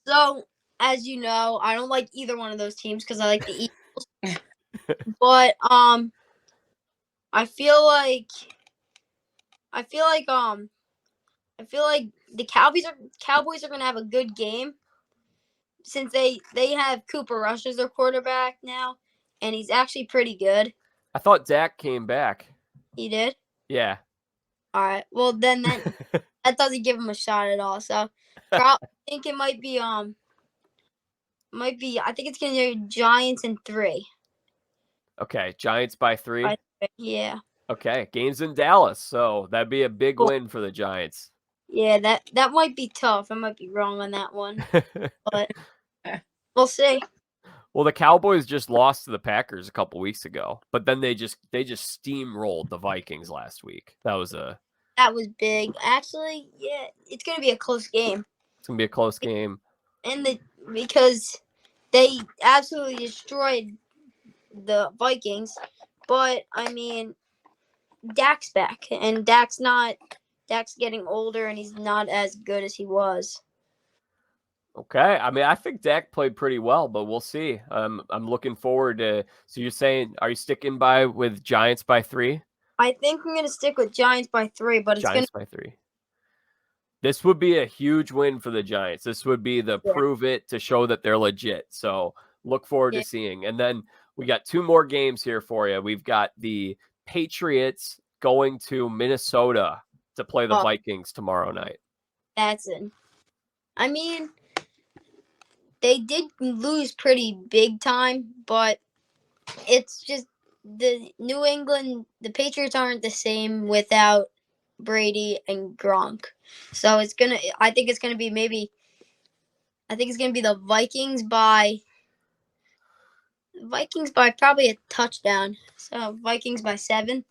So as you know, I don't like either one of those teams because I like the Eagles. But I feel like the Cowboys are gonna have a good game since they have Cooper Rush as their quarterback now, and he's actually pretty good. I thought Dak came back. He did? Yeah. All right. Well, then that doesn't give him a shot at all. So I think it might be I think it's gonna be Giants in 3. Okay, Giants by 3. Yeah. Okay, game's in Dallas, so that'd be a big win for the Giants. Yeah, that might be tough. I might be wrong on that one, but we'll see. Well, the Cowboys just lost to the Packers a couple weeks ago, but then they just steamrolled the Vikings last week. That was big. Actually, yeah, it's gonna be a close game. It's gonna be a close game, because they absolutely destroyed the Vikings. But I mean, Dak's back, and Dak's getting older, and he's not as good as he was. Okay, I mean, I think Dak played pretty well, but we'll see. I'm looking forward to. So you're saying, are you sticking with Giants by 3? I think I'm gonna stick with Giants by 3, but Giants by 3. This would be a huge win for the Giants. This would be the prove it to show that they're legit. So look forward to seeing. And then we got 2 more games here for you. We've got the Patriots going to Minnesota to play the Vikings tomorrow night. That's it. I mean, they did lose pretty big time, but it's just the Patriots aren't the same without Brady and Gronk. So I think it's gonna be the Vikings by probably a touchdown. So Vikings by 7.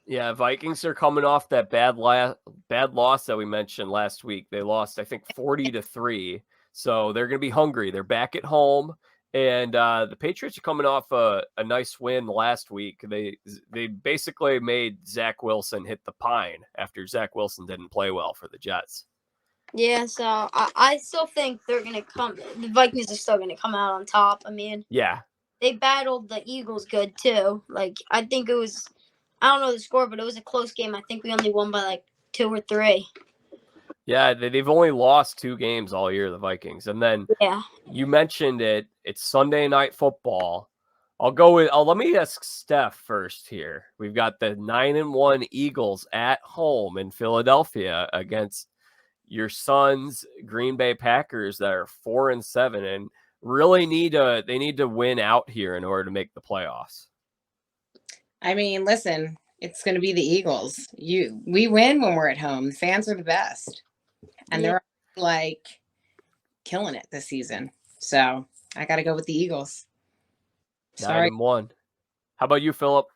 Yeah, Vikings are coming off that bad loss that we mentioned last week. They lost, I think, 40-3. So they're going to be hungry. They're back at home, And the Patriots are coming off a nice win last week. They basically made Zach Wilson hit the pine after Zach Wilson didn't play well for the Jets. Yeah, so I still think they're going to come – the Vikings are still going to come out on top. I mean, yeah, they battled the Eagles good too. Like, I think it was – I don't know the score, but it was a close game. I think we only won by like 2 or 3. Yeah, they've only lost 2 games all year, the Vikings. And then you mentioned it. It's Sunday Night Football. Let me ask Steph first here. We've got the 9-1 Eagles at home in Philadelphia against your son's Green Bay Packers that are 4-7 and really need to win out here in order to make the playoffs. I mean, listen, it's going to be the Eagles. We win when we're at home. The fans are the best. And they're like killing it this season. So I got to go with the Eagles. Sorry. 9-1. How about you, Philip?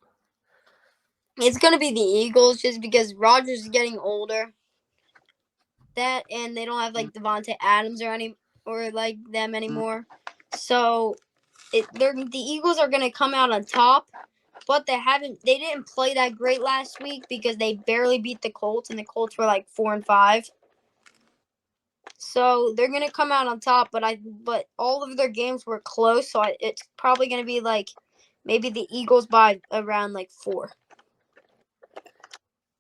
It's going to be the Eagles just because Rodgers is getting older. That and they don't have like Devontae Adams or like them anymore. So the Eagles are going to come out on top, but they didn't play that great last week because they barely beat the Colts, and the Colts were like 4-5. So they're gonna come out on top, but all of their games were close. So it's probably gonna be like maybe the Eagles by around like 4.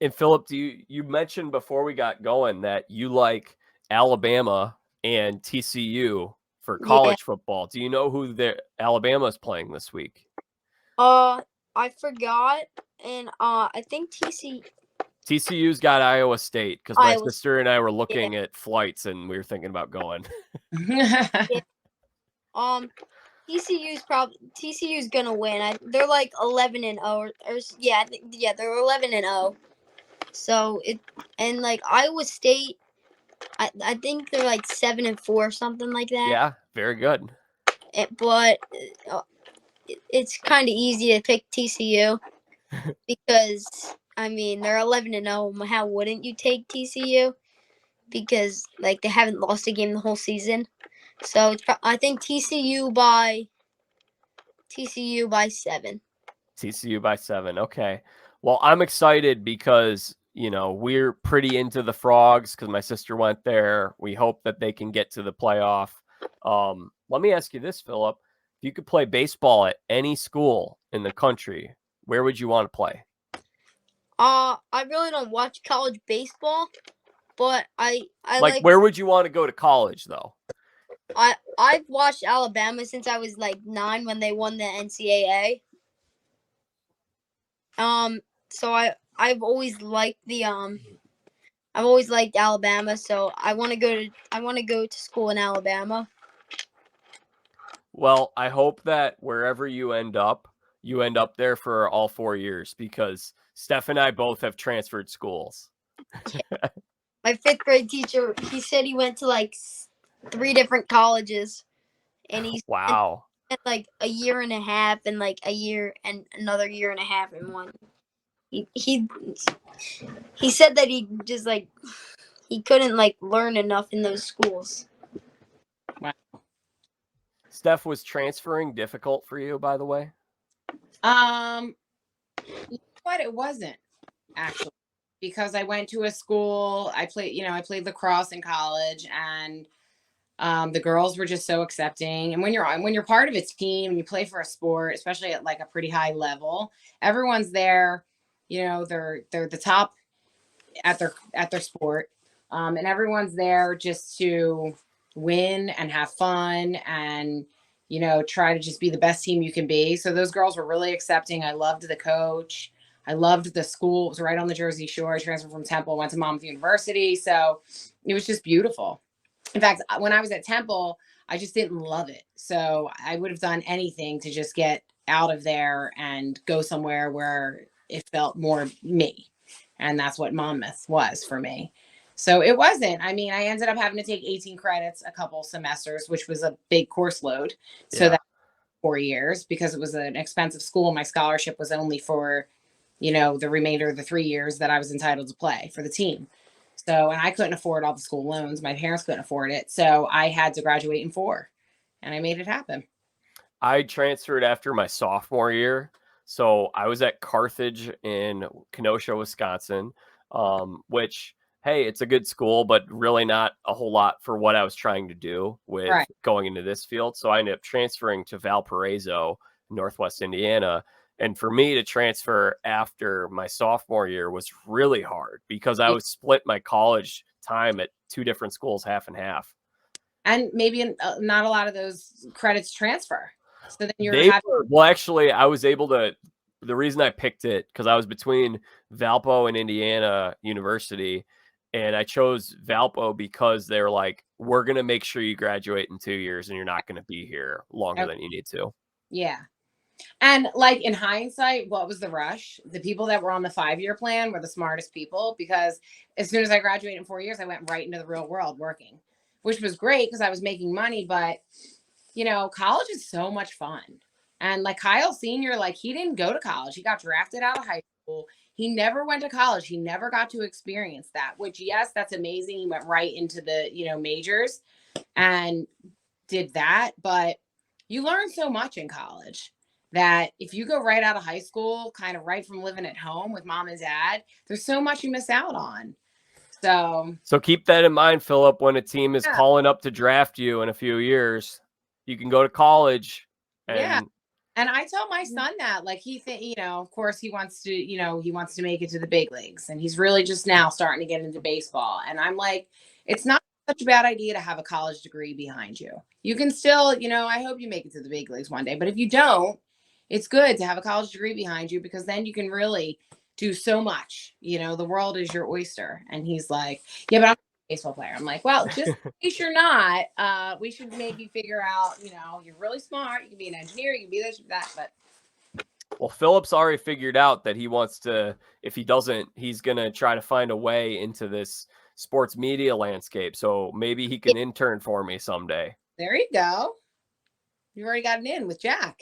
And Philip, you mentioned before we got going that you like Alabama and TCU for college football. Do you know who Alabama's playing this week? I forgot, and I think TCU's got Iowa State because my sister and I were looking at flights and we were thinking about going. TCU's gonna win. They're like 11-0 they're 11-0. So like Iowa State, I think they're like 7-4, something like that. Yeah, very good. But it's kind of easy to pick TCU because I mean they're 11-0. How wouldn't you take TCU? Because like they haven't lost a game the whole season. So I think TCU by 7. TCU by 7. Okay. Well, I'm excited because, we're pretty into the Frogs because my sister went there. We hope that they can get to the playoff. Let me ask you this, Philip. If you could play baseball at any school in the country, where would you want to play? I really don't watch college baseball, but I like where would you want to go to college though? I've watched Alabama since I was like 9 when they won the NCAA. So I've always liked Alabama, so I want to go to school in Alabama. Well, I hope that wherever you end up there for all 4 years because Steph and I both have transferred schools. My 5th grade teacher, he said he went to like 3 different colleges, and he's wow. Spent like a year and a half and like a year and another year and a half in one. He said that he just like he couldn't like learn enough in those schools. Wow. Steph, was transferring difficult for you, by the way? But it wasn't actually, because I went to a school. I played lacrosse in college, and the girls were just so accepting. And when you're part of a team and you play for a sport, especially at like a pretty high level, everyone's there. They're the top at their sport, and everyone's there just to win and have fun and try to just be the best team you can be. So those girls were really accepting. I loved the coach. I loved the school. It was right on the Jersey Shore. I transferred from Temple, went to Monmouth University. So it was just beautiful. In fact, when I was at Temple, I just didn't love it. So I would have done anything to just get out of there and go somewhere where it felt more me. And that's what Monmouth was for me. So it wasn't. I mean, I ended up having to take 18 credits a couple semesters, which was a big course load. So that 4 years, because it was an expensive school. My scholarship was only for, the remainder of the 3 years that I was entitled to play for the team. So, and I couldn't afford all the school loans. My parents couldn't afford it. So I had to graduate in 4, and I made it happen. I transferred after my sophomore year. So I was at Carthage in Kenosha, Wisconsin, which, hey, it's a good school, but really not a whole lot for what I was trying to do with Right. going into this field. So I ended up transferring to Valparaiso, Northwest Indiana. And for me to transfer after my sophomore year was really hard because I Yeah. was split my college time at two different schools, half and half. And maybe not a lot of those credits transfer. So then you're They having, were, well, actually, I was able to. The reason I picked it because I was between Valpo and Indiana University, and I chose Valpo because they were like, "We're gonna make sure you graduate in 2 years, and you're not gonna be here longer than you need to." yeah. And like in hindsight, what was the rush? The people that were on the 5-year plan were the smartest people because as soon as I graduated in 4 years, I went right into the real world working, which was great because I was making money. But, college is so much fun. And like Kyle Sr., like he didn't go to college. He got drafted out of high school. He never went to college. He never got to experience that, which, yes, that's amazing. He went right into the, majors and did that. But you learn so much in college that if you go right out of high school, kind of right from living at home with mom and dad, there's so much you miss out on. So keep that in mind, Philip. When a team is Yeah. calling up to draft you in a few years, you can go to college. Yeah. And And I tell my son that, like, of course he wants to make it to the big leagues, and he's really just now starting to get into baseball. And I'm like, it's not such a bad idea to have a college degree behind you. You can still, I hope you make it to the big leagues one day, but if you don't, it's good to have a college degree behind you because then you can really do so much. The world is your oyster. And he's like, yeah, but I'm a baseball player. I'm like, well, just in case you're not, we should maybe figure out, you're really smart. You can be an engineer, you can be this, that, but. Well, Philip's already figured out that he wants to, if he doesn't, he's going to try to find a way into this sports media landscape. So maybe he can intern for me someday. There you go. You've already got an in with Jack.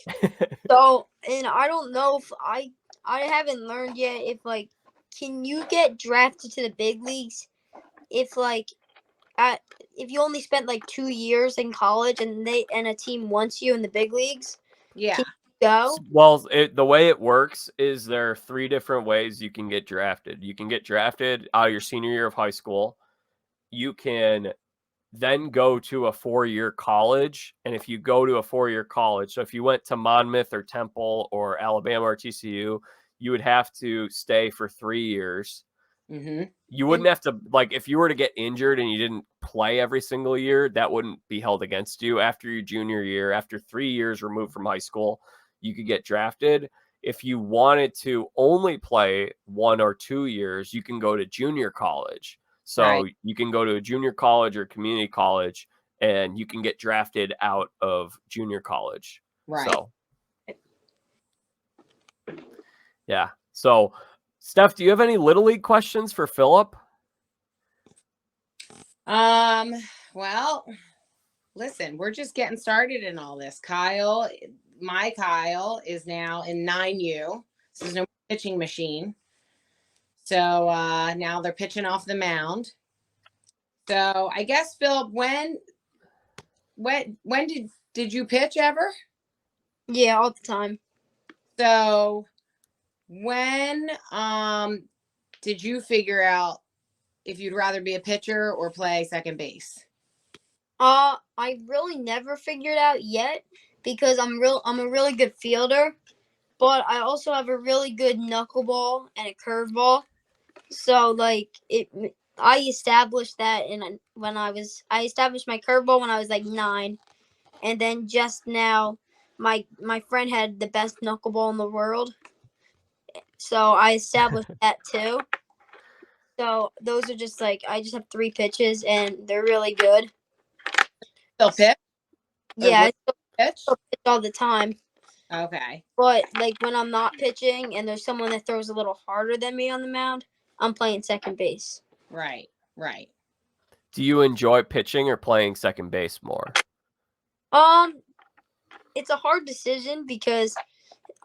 So, and I don't know if I haven't learned yet if like, can you get drafted to the big leagues if like if you only spent like 2 years in college and a team wants you in the big leagues? Yeah. Can you go? Well, the way it works is there are 3 different ways you can get drafted. You can get drafted out of your senior year of high school. You can then go to a 4-year college. And if you go to a 4-year college, so if you went to Monmouth or Temple or Alabama or TCU, you would have to stay for 3 years. Mm-hmm. You wouldn't have to, like, if you were to get injured and you didn't play every single year, that wouldn't be held against you. After your junior year, after 3 years removed from high school, you could get drafted. If you wanted to only play 1 or 2 years, you can go to junior college. So Right. you can go to a junior college or community college and you can get drafted out of junior college. Right. So, yeah. So, Steph, do you have any Little League questions for Philip? Well, listen, we're just getting started in all this. My Kyle is now in 9U. So there's no pitching machine. So now they're pitching off the mound. So I guess, Phil, when did you pitch ever? Yeah, all the time. So when did you figure out if you'd rather be a pitcher or play second base? I really never figured out yet because I'm a really good fielder, but I also have a really good knuckleball and a curveball. So like I established that I established my curveball when I was like 9, and then just now my friend had the best knuckleball in the world, so I established that too. So those are just like I just have 3 pitches and they're really good. Still pitch? Yeah, I Pitch? still pitch all the time. Okay. But like when I'm not pitching and there's someone that throws a little harder than me on the mound, I'm playing second base. Right. Do you enjoy pitching or playing second base more? It's a hard decision because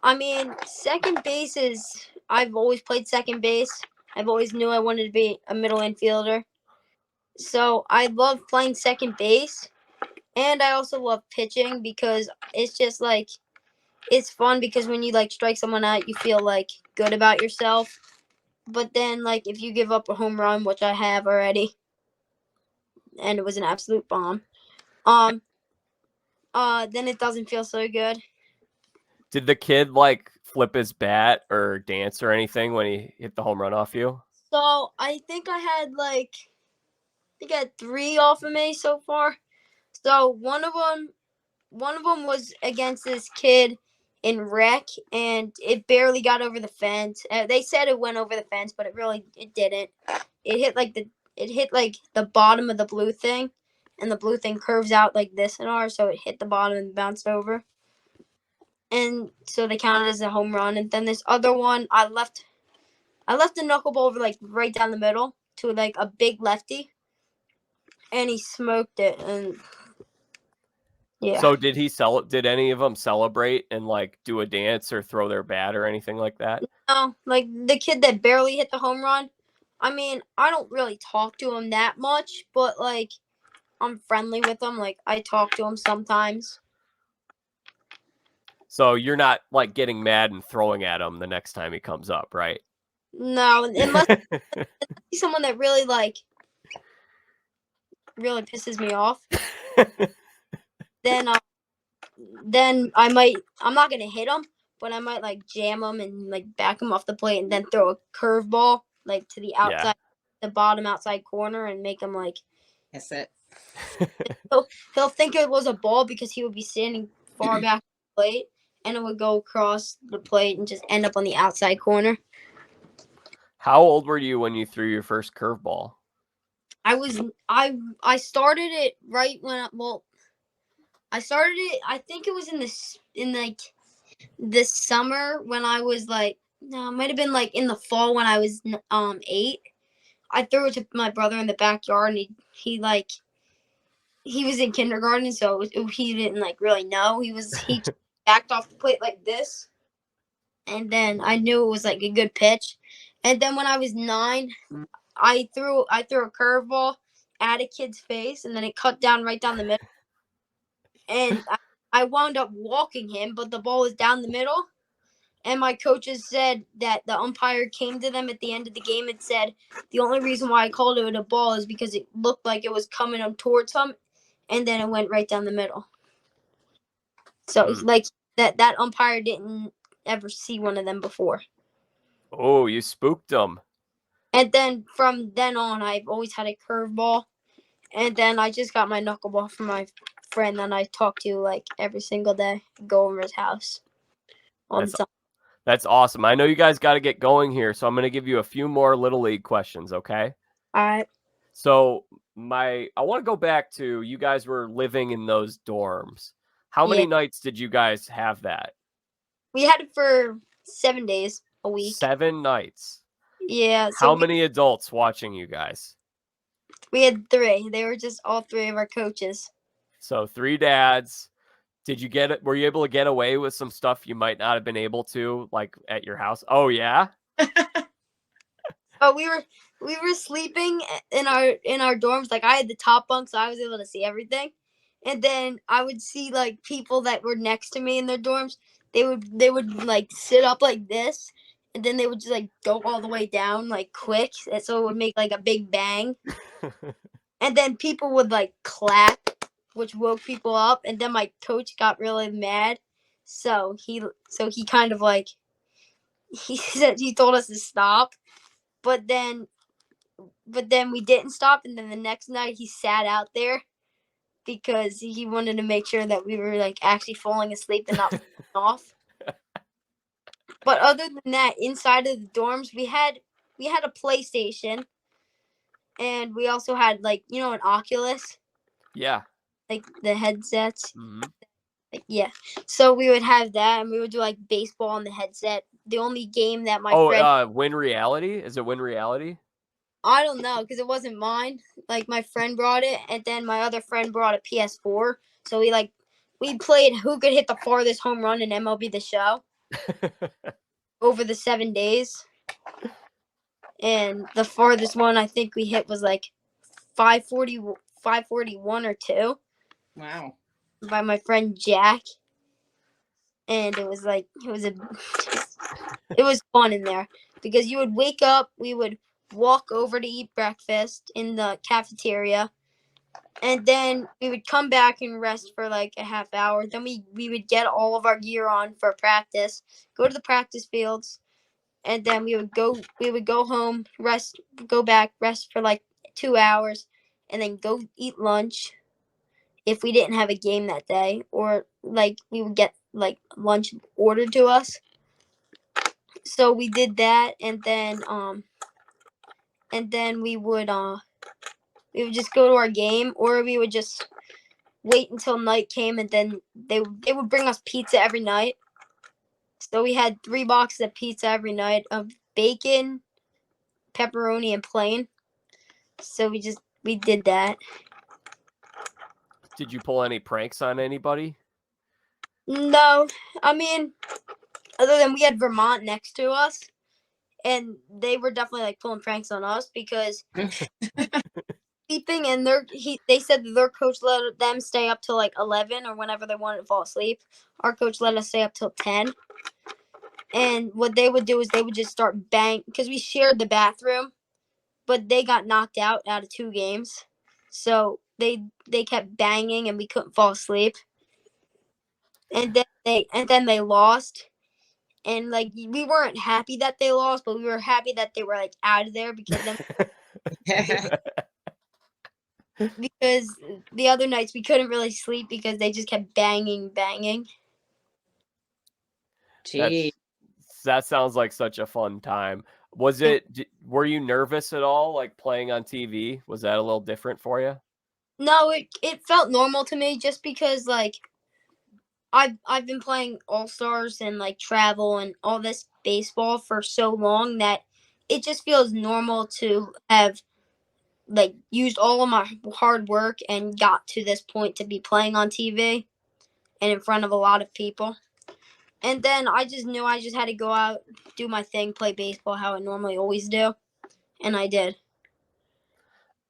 I mean, second base is I've always played second base. I've always knew I wanted to be a middle infielder. So I love playing second base, And I also love pitching because it's just like it's fun because when you like strike someone out, you feel like good about yourself. But then like if you give up a home run, which I have already, and it was an absolute bomb, then it doesn't feel so good. Did the kid like flip his bat or dance or anything when he hit the home run off you? So I think I had like I had 3 off of me so far. So one of them was against this kid in rec, and it barely got over the fence. They said it went over the fence, but it didn't. It hit like the bottom of the blue thing, and the blue thing curves out like this in ours, so it hit the bottom and bounced over. And so they counted as a home run. And then this other one, I left the knuckleball over like right down the middle to like a big lefty, and he smoked it. And yeah. So did any of them celebrate and like do a dance or throw their bat or anything like that? No, like the kid that barely hit the home run. I mean, I don't really talk to him that much, but like I'm friendly with him. Like I talk to him sometimes. So you're not like getting mad and throwing at him the next time he comes up, right? No, unless he's someone that really pisses me off. Then I'm not gonna hit him, but I might like jam him and like back him off the plate and then throw a curveball like to the outside, the bottom outside corner, and make him like That's it. He'll think it was a ball because he would be standing far back from the plate, and it would go across the plate and just end up on the outside corner. How old were you when you threw your first curveball? I started it right when I started it. I think it was in like this summer when I was like no, it might have been like in the fall when I was 8. I threw it to my brother in the backyard, and he was in kindergarten, so he didn't like really know. He backed off the plate like this, and then I knew it was like a good pitch. And then when I was 9, I threw a curveball at a kid's face, and then it cut down right down the middle. And I wound up walking him, but the ball was down the middle. And my coaches said that the umpire came to them at the end of the game and said the only reason why I called it a ball is because it looked like it was coming up towards him, and then it went right down the middle. So like that umpire didn't ever see one of them before. Oh, you spooked them. And then from then on, I've always had a curveball. And then I just got my knuckleball from my friend that I talk to like every single day. Go over his house all the time. That's awesome. I know you guys got to get going here, so I'm going to give you a few more Little League questions, okay? All right. So I want to go back to you guys were living in those dorms. How many nights did you guys have that? We had it for 7 days a week. 7 nights. Yeah. How many adults watching you guys? We had 3. They were just all 3 of our coaches. So 3 dads. Were you able to get away with some stuff you might not have been able to, like at your house? Oh yeah. Oh, we were sleeping in our dorms. Like I had the top bunk, so I was able to see everything. And then I would see like people that were next to me in their dorms. They would like sit up like this, and then they would just like go all the way down like quick, and so it would make like a big bang. And then people would like clap, which woke people up. And then my coach got really mad, so he kind of like he told us to stop. But then we didn't stop, and then the next night he sat out there because he wanted to make sure that we were like actually falling asleep and not falling off. But other than that, inside of the dorms, we had a PlayStation, and we also had like an Oculus. Yeah. Like the headsets. Mm-hmm. Yeah. So we would have that, and we would do like baseball on the headset. The only game that my friend Win Reality? Is it Win Reality? I don't know because it wasn't mine. Like my friend brought it, and then my other friend brought a PS4. So we played who could hit the farthest home run in MLB The Show over the 7 days. And the farthest one I think we hit was like 541 or 2. Wow. by my friend Jack, and it was it was fun in there because you would wake up, we would walk over to eat breakfast in the cafeteria, and then we would come back and rest for like a half hour. Then we would get all of our gear on for practice, go to the practice fields, and then we would go home, rest, go back, rest for like 2 hours, and then go eat lunch if we didn't have a game that day, or like we would get like lunch ordered to us. So we did that, and then we would just go to our game, or we would just wait until night came, and then they would bring us pizza every night. So we had 3 boxes of pizza every night of bacon, pepperoni, and plain. So we did that. Did you pull any pranks on anybody? No, I mean, other than we had Vermont next to us, and they were definitely like pulling pranks on us because sleeping, and they said that their coach let them stay up till like 11 or whenever they wanted to fall asleep. Our coach let us stay up till 10. And what they would do is they would just start bang because we shared the bathroom, but they got knocked out of 2 games. So they kept banging and we couldn't fall asleep. And then they lost. And like we weren't happy that they lost, but we were happy that they were like out of there because the other nights we couldn't really sleep because they just kept banging. Gee. That sounds like such a fun time. Were you nervous at all, like playing on TV? Was that a little different for you? No, it felt normal to me just because like I've been playing All-Stars and like travel and all this baseball for so long that it just feels normal to have like used all of my hard work and got to this point to be playing on TV and in front of a lot of people. And then I just knew I just had to go out, do my thing, play baseball how I normally always do, and I did.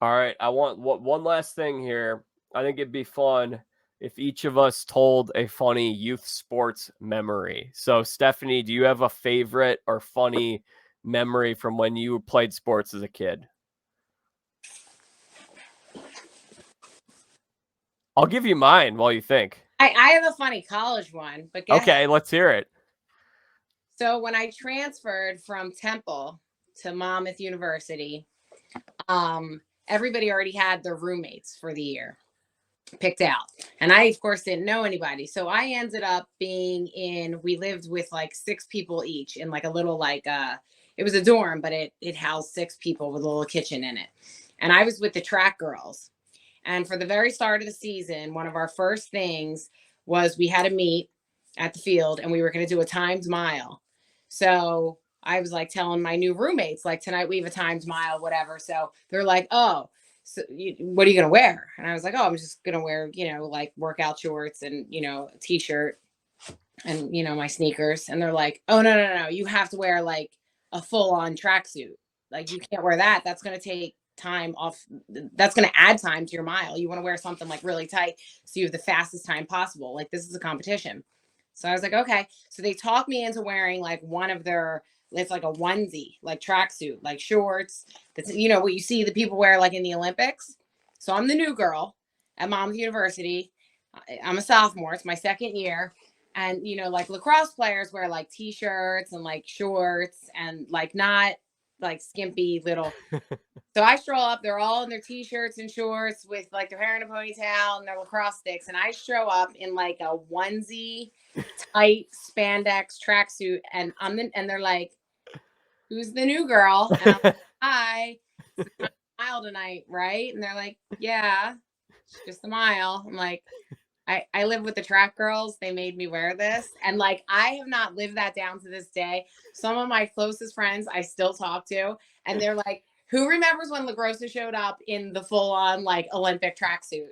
All right, I want one last thing here. I think it'd be fun if each of us told a funny youth sports memory. So, Stephenie, do you have a favorite or funny memory from when you played sports as a kid? I'll give you mine while you think. I have a funny college one, but go Okay, ahead. let's hear it. So when I transferred from Temple to Monmouth University, everybody already had their roommates for the year picked out. And I, of course, didn't know anybody. So I ended up we lived with like 6 people each in like a little it was a dorm, but it housed 6 people with a little kitchen in it. And I was with the track girls. And for the very start of the season, one of our first things was we had to meet at the field and we were going to do a timed mile. So I was like telling my new roommates, like, tonight we have a timed mile, whatever. So they're like, oh, so what are you going to wear? And I was like, oh, I'm just going to wear, like workout shorts and, a t-shirt and, my sneakers. And they're like, oh, no. You have to wear like a full on tracksuit. Like you can't wear that. That's going to take time off. That's going to add time to your mile. You want to wear something like really tight so you have the fastest time possible. Like this is a competition. So I was like, okay. So they talked me into wearing like it's like a onesie, like tracksuit, like shorts. That's, what you see the people wear like in the Olympics. So I'm the new girl at Monmouth University. I'm a sophomore. It's my second year. And, like lacrosse players wear like t-shirts and like shorts and like not like skimpy little. So I stroll up, they're all in their t-shirts and shorts with like their hair in a ponytail and their lacrosse sticks. And I show up in like a onesie, tight spandex tracksuit. And they're like, who's the new girl? And I'm like, hi, it's the mile tonight, right? And they're like, yeah, it's just a mile. I'm like, I live with the track girls. They made me wear this. And like, I have not lived that down to this day. Some of my closest friends I still talk to, and they're like, who remembers when LaGrossa showed up in the full on like Olympic tracksuit?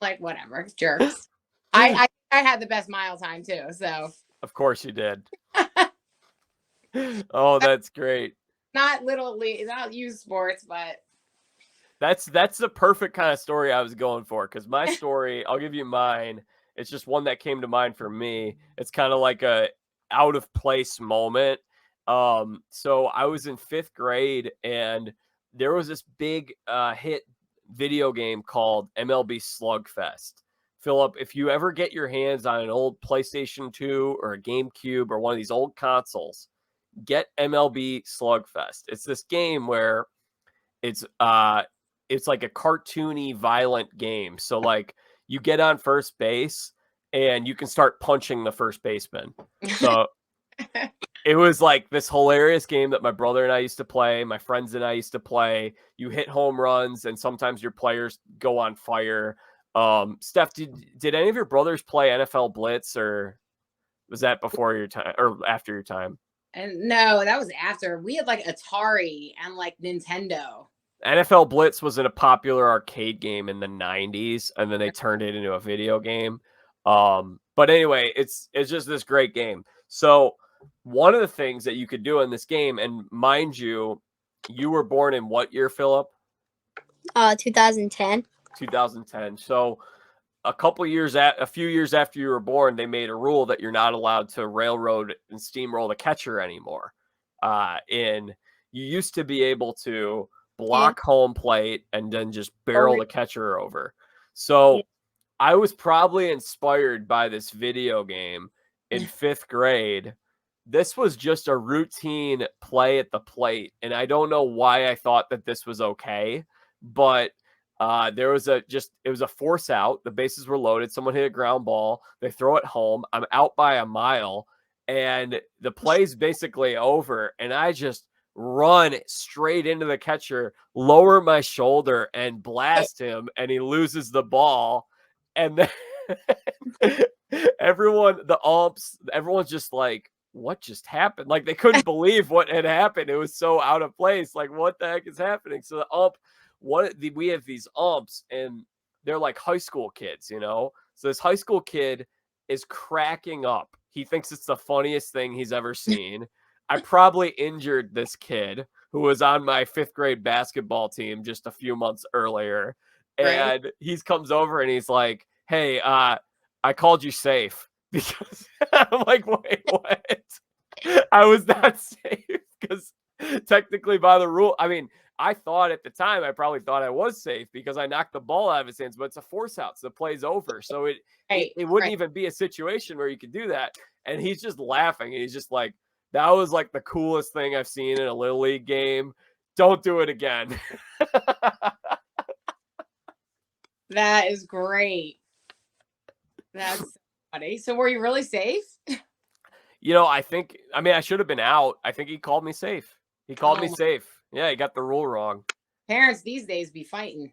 Like, whatever, jerks. I had the best mile time too. So Of course you did. Oh, that's great. not youth sports, but That's the perfect kind of story I was going for, because my story, I'll give you mine. It's just one that came to mind for me. It's kind of like a out of place moment. So I was in 5th grade, and there was this big hit video game called MLB Slugfest. Philip, if you ever get your hands on an old PlayStation 2 or a GameCube or one of these old consoles, get MLB Slugfest. It's this game where it's like a cartoony, violent game. So like you get on first base and you can start punching the first baseman. So it was like this hilarious game that my brother and I used to play, my friends and I used to play. You hit home runs, and sometimes your players go on fire. Steph, did any of your brothers play NFL Blitz, or was that before your time or after your time? And no, that was after. We had like Atari and like Nintendo. NFL Blitz was in a popular arcade game in the 90s, and then they turned it into a video game. But anyway, it's just this great game. So one of the things that you could do in this game, and mind you, you were born in what year, Philip? 2010. 2010. So a few years after you were born, they made a rule that you're not allowed to railroad and steamroll the catcher anymore. And you used to be able to block home plate and then just barrel the catcher over. So I was probably inspired by this video game in 5th grade. This was just a routine play at the plate, and I don't know why I thought that this was okay, but it was a force out. The bases were loaded. Someone hit a ground ball. They throw it home. I'm out by a mile, and the play's basically over, and I just run straight into the catcher, lower my shoulder, and blast him, and he loses the ball. And then everyone's just like, what just happened? Like, they couldn't believe what had happened. It was so out of place. Like, what the heck is happening? So we have these umps, and they're like high school kids, you know? So this high school kid is cracking up. He thinks it's the funniest thing he's ever seen. I probably injured this kid who was on my 5th grade basketball team just a few months earlier. And he comes over and he's like, hey, I called you safe. Because I'm like, wait, what? I was not safe because technically by the rule, I mean, I thought at the time, I probably thought I was safe because I knocked the ball out of his hands, but it's a force out. So the play's over. So it wouldn't even be a situation where you could do that. And he's just laughing. And he's just like, that was like the coolest thing I've seen in a Little League game. Don't do it again. That is great. That's funny. So were you really safe? You know, I should have been out. I think he called me safe. He called me safe. Yeah, he got the rule wrong. Parents these days be fighting.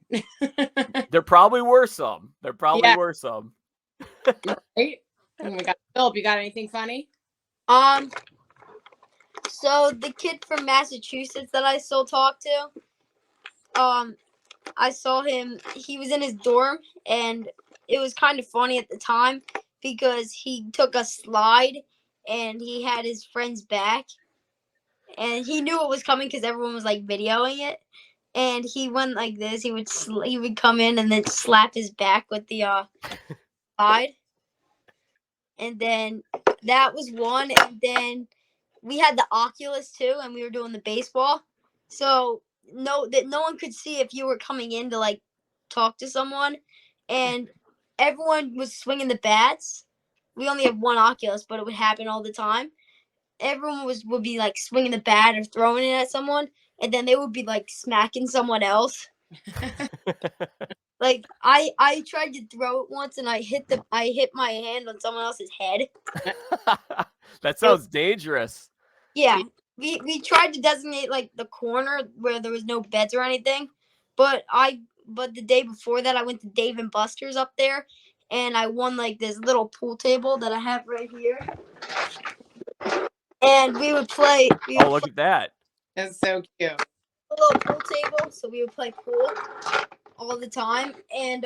There probably were some. Were some. Right? Oh my God. Philip, you got anything funny? So the kid from Massachusetts that I still talk to, I saw him. He was in his dorm, and it was kind of funny at the time because he took a slide and he had his friend's back, and he knew it was coming because everyone was like videoing it. And he went like this. He would come in and then slap his back with the slide. And then that was one. And then we had the Oculus too, and we were doing the baseball. So no one could see if you were coming in to like talk to someone, and everyone was swinging the bats. We only have one Oculus, but it would happen all the time. Everyone would be like swinging the bat or throwing it at someone, and then they would be like smacking someone else. Like I tried to throw it once, and I hit my hand on someone else's head. That sounds dangerous. Yeah. We tried to designate like the corner where there was no beds or anything, but the day before that I went to Dave and Buster's up there, and I won like this little pool table that I have right here. And we would play. Look at that. That's so cute. A little pool table, so we would play pool all the time. And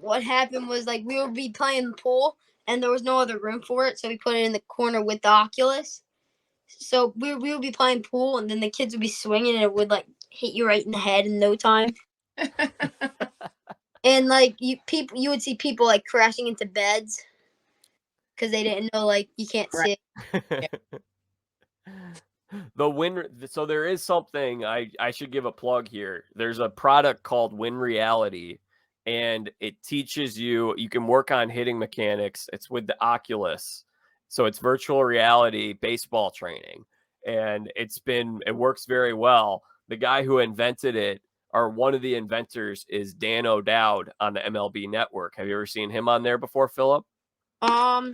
what happened was like we would be playing pool, and there was no other room for it, so we put it in the corner with the Oculus. So we would be playing pool, and then the kids would be swinging, and it would like hit you right in the head in no time. And like you would see people like crashing into beds because they didn't know like you can't Right. see. The Win. So there is something I should give a plug here. There's a product called Win Reality, and it teaches you can work on hitting mechanics. It's with the Oculus, so it's virtual reality baseball training, and it works very well. The guy who invented it, or one of the inventors, is Dan O'Dowd on the MLB Network. Have you ever seen him on there before, Philip? I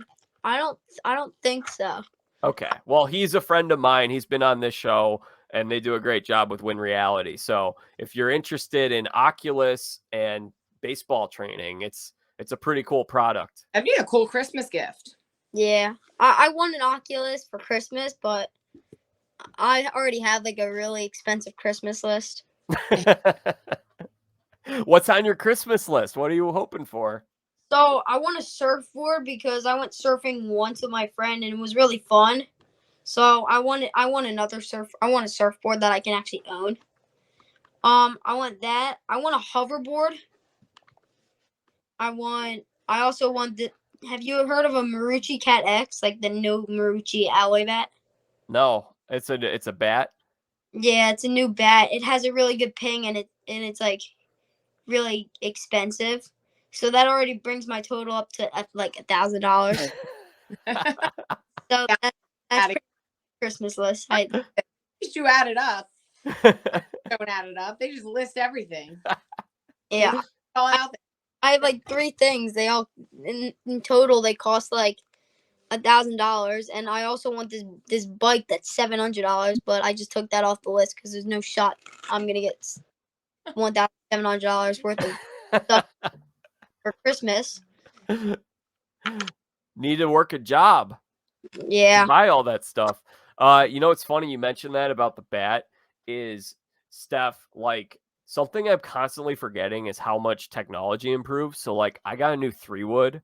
don't think so. Okay. Well, he's a friend of mine. He's been on this show, and they do a great job with Win Reality. So if you're interested in Oculus and baseball training, it's a pretty cool product. That'd be a cool Christmas gift. Yeah, I want an Oculus for Christmas, but I already have like a really expensive Christmas list. What's on your Christmas list? What are you hoping for? So I want a surfboard because I went surfing once with my friend and it was really fun. So I want a surfboard that I can actually own. I want that. I want a hoverboard. I also want the. Have you heard of a Marucci Cat X, like the new Marucci alloy bat? No, it's a bat. Yeah, it's a new bat. It has a really good ping and it's like really expensive. So that already brings my total up to like $1,000. So that's pretty Christmas list. At least you add it up. Don't add it up. They just list everything. Yeah. All out there. I have like 3 things. They all in total they cost like $1,000, and I also want this bike that's $700, but I just took that off the list because there's no shot I'm gonna get $1,700 worth of stuff for Christmas. Need to work a job. Yeah. To buy all that stuff. It's funny you mentioned that about the bat is, Steph, like something I'm constantly forgetting is how much technology improves. So like I got a new 3-wood.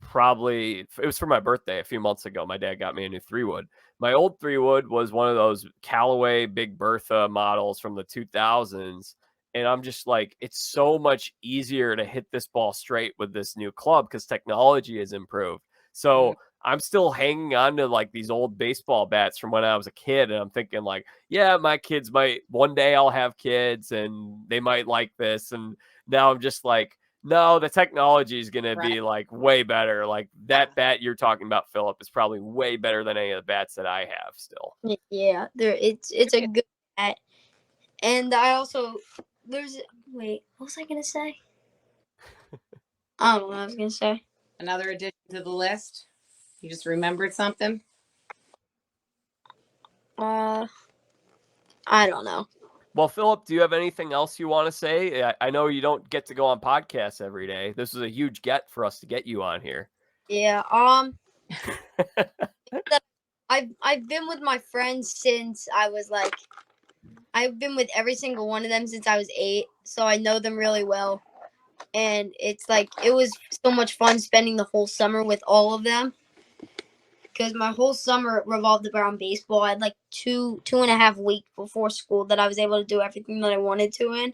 Probably it was for my birthday a few months ago. My dad got me a new 3-wood. My old 3-wood was one of those Callaway Big Bertha models from the 2000s. And I'm just like, it's so much easier to hit this ball straight with this new club because technology has improved. So I'm still hanging on to like these old baseball bats from when I was a kid. And I'm thinking like, yeah, my kids one day I'll have kids and they might like this. And now I'm just like, no, the technology is going to be like way better. Like that bat you're talking about, Philip, is probably way better than any of the bats that I have still. Yeah, it's a good bat. And I also what was I gonna say? I don't know what I was gonna say. Another addition to the list. You just remembered something? I don't know. Well, Philip, do you have anything else you want to say? I know you don't get to go on podcasts every day. This is a huge get for us to get you on here. Yeah. I've been with my friends since I was like, I've been with every single one of them since I was 8, so I know them really well. And it's like it was so much fun spending the whole summer with all of them. Because my whole summer revolved around baseball. I had like 2.5 weeks before school that I was able to do everything that I wanted to in.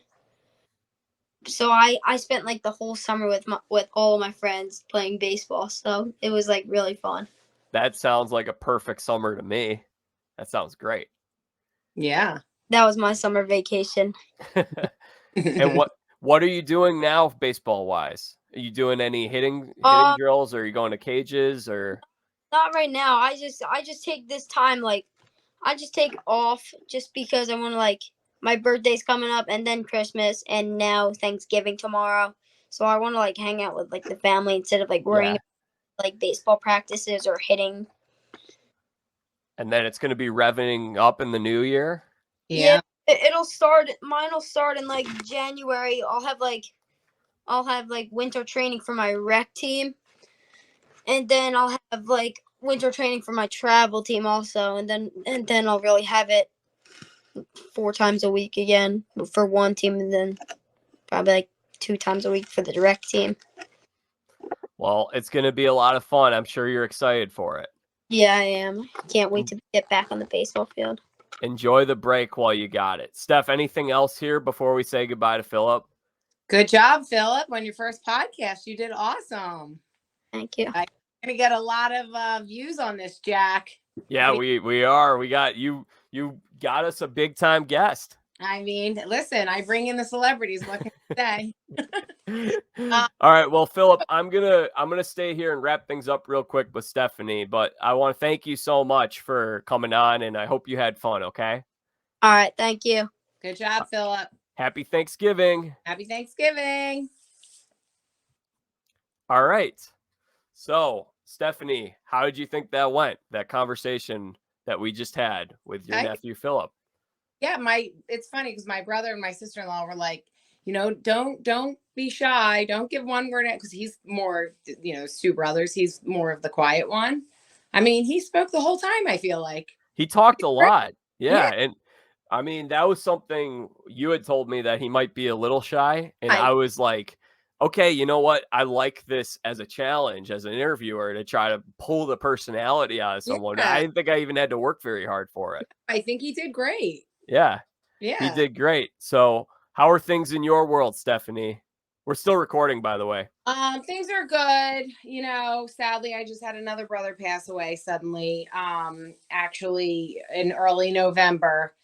So I spent like the whole summer with all of my friends playing baseball. So it was like really fun. That sounds like a perfect summer to me. That sounds great. Yeah. That was my summer vacation. And what are you doing now baseball wise? Are you doing any hitting drills, or are you going to cages, or? Not right now. I just take this time, like, I just take off just because I want to, like, my birthday's coming up and then Christmas and now Thanksgiving tomorrow. So I want to, like, hang out with, like, the family instead of, like, worrying about, like, baseball practices or hitting. And then it's going to be revving up in the new year? Yeah. Mine will start in, like, January. I'll have winter training for my rec team. And then I'll have like winter training for my travel team also, and then I'll really have it 4 times a week again for one team, and then probably like 2 times a week for the direct team. Well, it's going to be a lot of fun. I'm sure you're excited for it. Yeah, I am. Can't wait to get back on the baseball field. Enjoy the break while you got it. Steph, anything else here before we say goodbye to Philip? Good job, Philip, on your first podcast. You did awesome. Thank you. I'm gonna get a lot of views on this, Jack. Yeah, we are. We got you. You got us a big time guest. I mean, listen, I bring in the celebrities. What can I say? All right. Well, Philip, I'm gonna stay here and wrap things up real quick with Stephenie. But I want to thank you so much for coming on, and I hope you had fun. Okay. All right. Thank you. Good job, Philip. Happy Thanksgiving. Happy Thanksgiving. All right. So, Stephenie, how did you think that went? That conversation that we just had with your nephew, Philip? Yeah, it's funny because my brother and my sister-in-law were like, don't be shy. Don't give one word, because he's more, two brothers. He's more of the quiet one. I mean, he spoke the whole time, I feel like. He talked a lot. Yeah. And I mean, that was something you had told me, that he might be a little shy. And I was like, okay, you know what? I like this as a challenge, as an interviewer, to try to pull the personality out of someone. Yeah. I didn't think I even had to work very hard for it. I think he did great. Yeah. Yeah. He did great. So how are things in your world, Stephenie? We're still recording, by the way. Things are good. Sadly, I just had another brother pass away suddenly, actually in early November.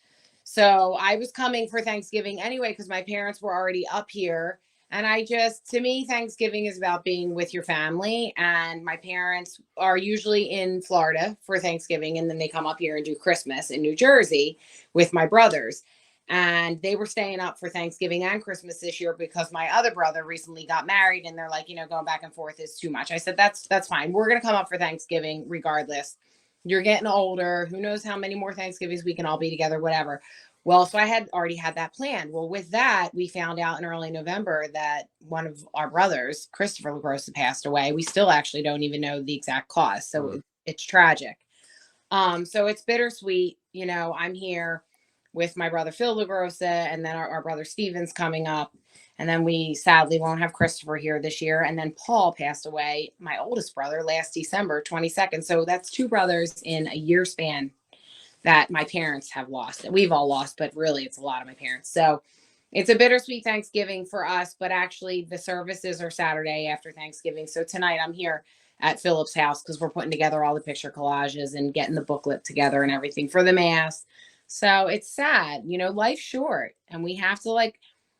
So I was coming for Thanksgiving anyway, because my parents were already up here. And to me, Thanksgiving is about being with your family. And my parents are usually in Florida for Thanksgiving, and then they come up here and do Christmas in New Jersey with my brothers. And they were staying up for Thanksgiving and Christmas this year because my other brother recently got married, and they're like, going back and forth is too much. I said, that's fine. We're going to come up for Thanksgiving regardless. You're getting older. Who knows how many more Thanksgivings we can all be together, whatever. Well, so I had already had that planned. Well, with that, we found out in early November that one of our brothers, Christopher LaGrossa, passed away. We still actually don't even know the exact cause. So it's tragic. So it's bittersweet. I'm here with my brother, Phil LaGrossa, and then our brother Steven's coming up. And then we sadly won't have Christopher here this year. And then Paul passed away, my oldest brother, last December 22nd. So that's two brothers in a year span that my parents have lost. And we've all lost, but really it's a lot of my parents. So it's a bittersweet Thanksgiving for us, but actually the services are Saturday after Thanksgiving. So tonight I'm here at Philip's house because we're putting together all the picture collages and getting the booklet together and everything for the mass. So it's sad, life's short, and we have to,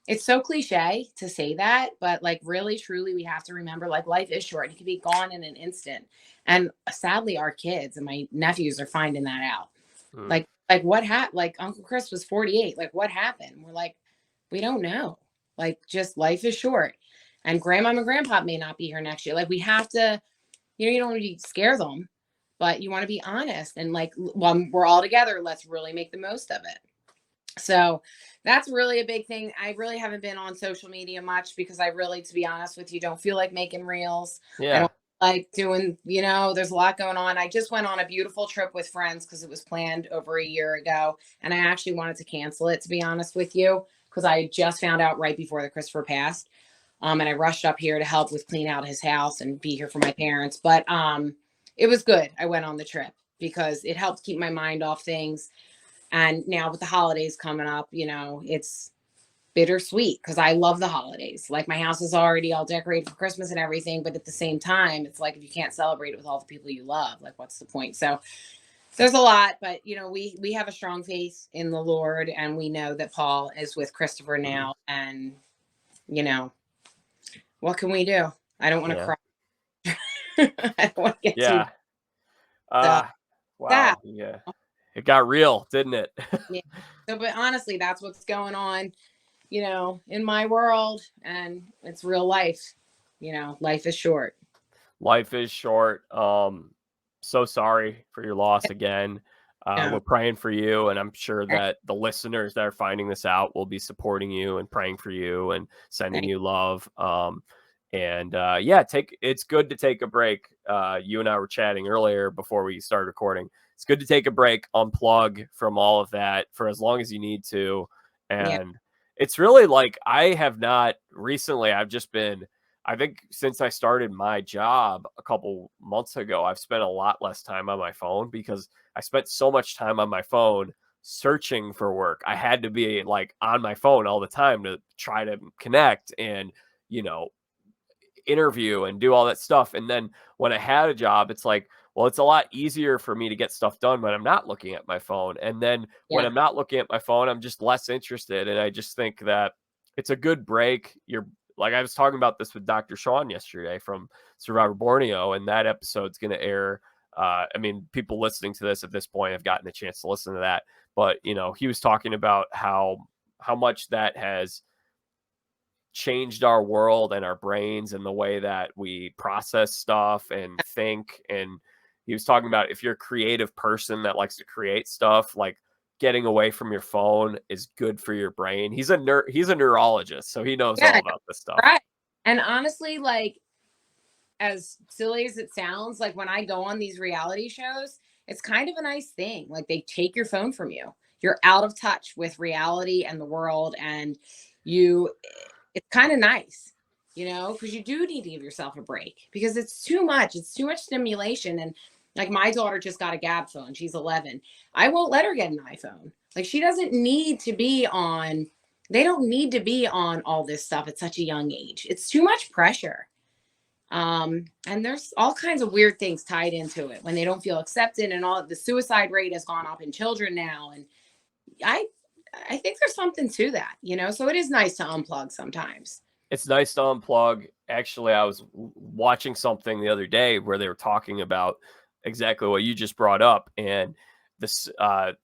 it's so cliche to say that, but really, truly, we have to remember, life is short. You can be gone in an instant. And sadly, our kids and my nephews are finding that out. What happened? Uncle Chris was 48. What happened? We're we don't know. Just life is short, and grandma and grandpa may not be here next year. We have to, you don't want to scare them, but you want to be honest. And when we're all together, let's really make the most of it. So that's really a big thing. I really haven't been on social media much because I really, to be honest with you, don't feel like making reels. Yeah. I don't like doing, there's a lot going on. I just went on a beautiful trip with friends because it was planned over a year ago. And I actually wanted to cancel it, to be honest with you, because I just found out right before the Christopher passed. And I rushed up here to help with clean out his house and be here for my parents. But it was good. I went on the trip because it helped keep my mind off things. And now with the holidays coming up, it's bittersweet because I love the holidays. My house is already all decorated for Christmas and everything. But at the same time, it's if you can't celebrate it with all the people you love, what's the point? So there's a lot. But, we have a strong faith in the Lord. And we know that Paul is with Christopher now. And, what can we do? I don't want to cry. I don't want to get too. Wow. Yeah. It got real, didn't it? Yeah. So, but honestly, that's what's going on, in my world, and it's real life. Life is short. Life is short. So sorry for your loss again. We're praying for you, and I'm sure that the listeners that are finding this out will be supporting you and praying for you and sending you love. It's good to take a break. You and I were chatting earlier before we started recording. It's good to take a break, unplug from all of that for as long as you need to. And it's really I have not recently, I think since I started my job a couple months ago, I've spent a lot less time on my phone because I spent so much time on my phone searching for work. I had to be like on my phone all the time to try to connect and, you know, interview and do all that stuff. And then when I had a job, it's like, well, it's a lot easier for me to get stuff done when I'm not looking at my phone. And then when Yeah. I'm not looking at my phone, I'm just less interested. And I just think that it's a good break. You're like, I was talking about this with Dr. Sean yesterday from Survivor Borneo, and that episode's going to air. I mean, people listening to this at this point have gotten a chance to listen to that. But, you know, he was talking about how much that has changed our world and our brains and the way that we process stuff and think. And he was talking about if you're a creative person that likes to create stuff, like getting away from your phone is good for your brain. He's a neurologist, so he knows all Yeah, about this stuff. right. And honestly, like, as silly as it sounds, like when I go on these reality shows, it's kind of a nice thing. Like, they take your phone from you. You're out of touch with reality and the world, and you it's kind of nice, you know, because you do need to give yourself a break because it's too much. It's too much stimulation. And like, my daughter just got a Gab phone. She's 11. I won't let her get an iPhone. Like, she doesn't need to be on, they don't need to be on all this stuff at such a young age. It's too much pressure. And there's all kinds of weird things tied into it when they don't feel accepted, and all the suicide rate has gone up in children now. And I I think there's something to that, you know. So it is nice to unplug sometimes. It's nice to unplug. Actually, I was watching something the other day where they were talking about exactly what you just brought up, and this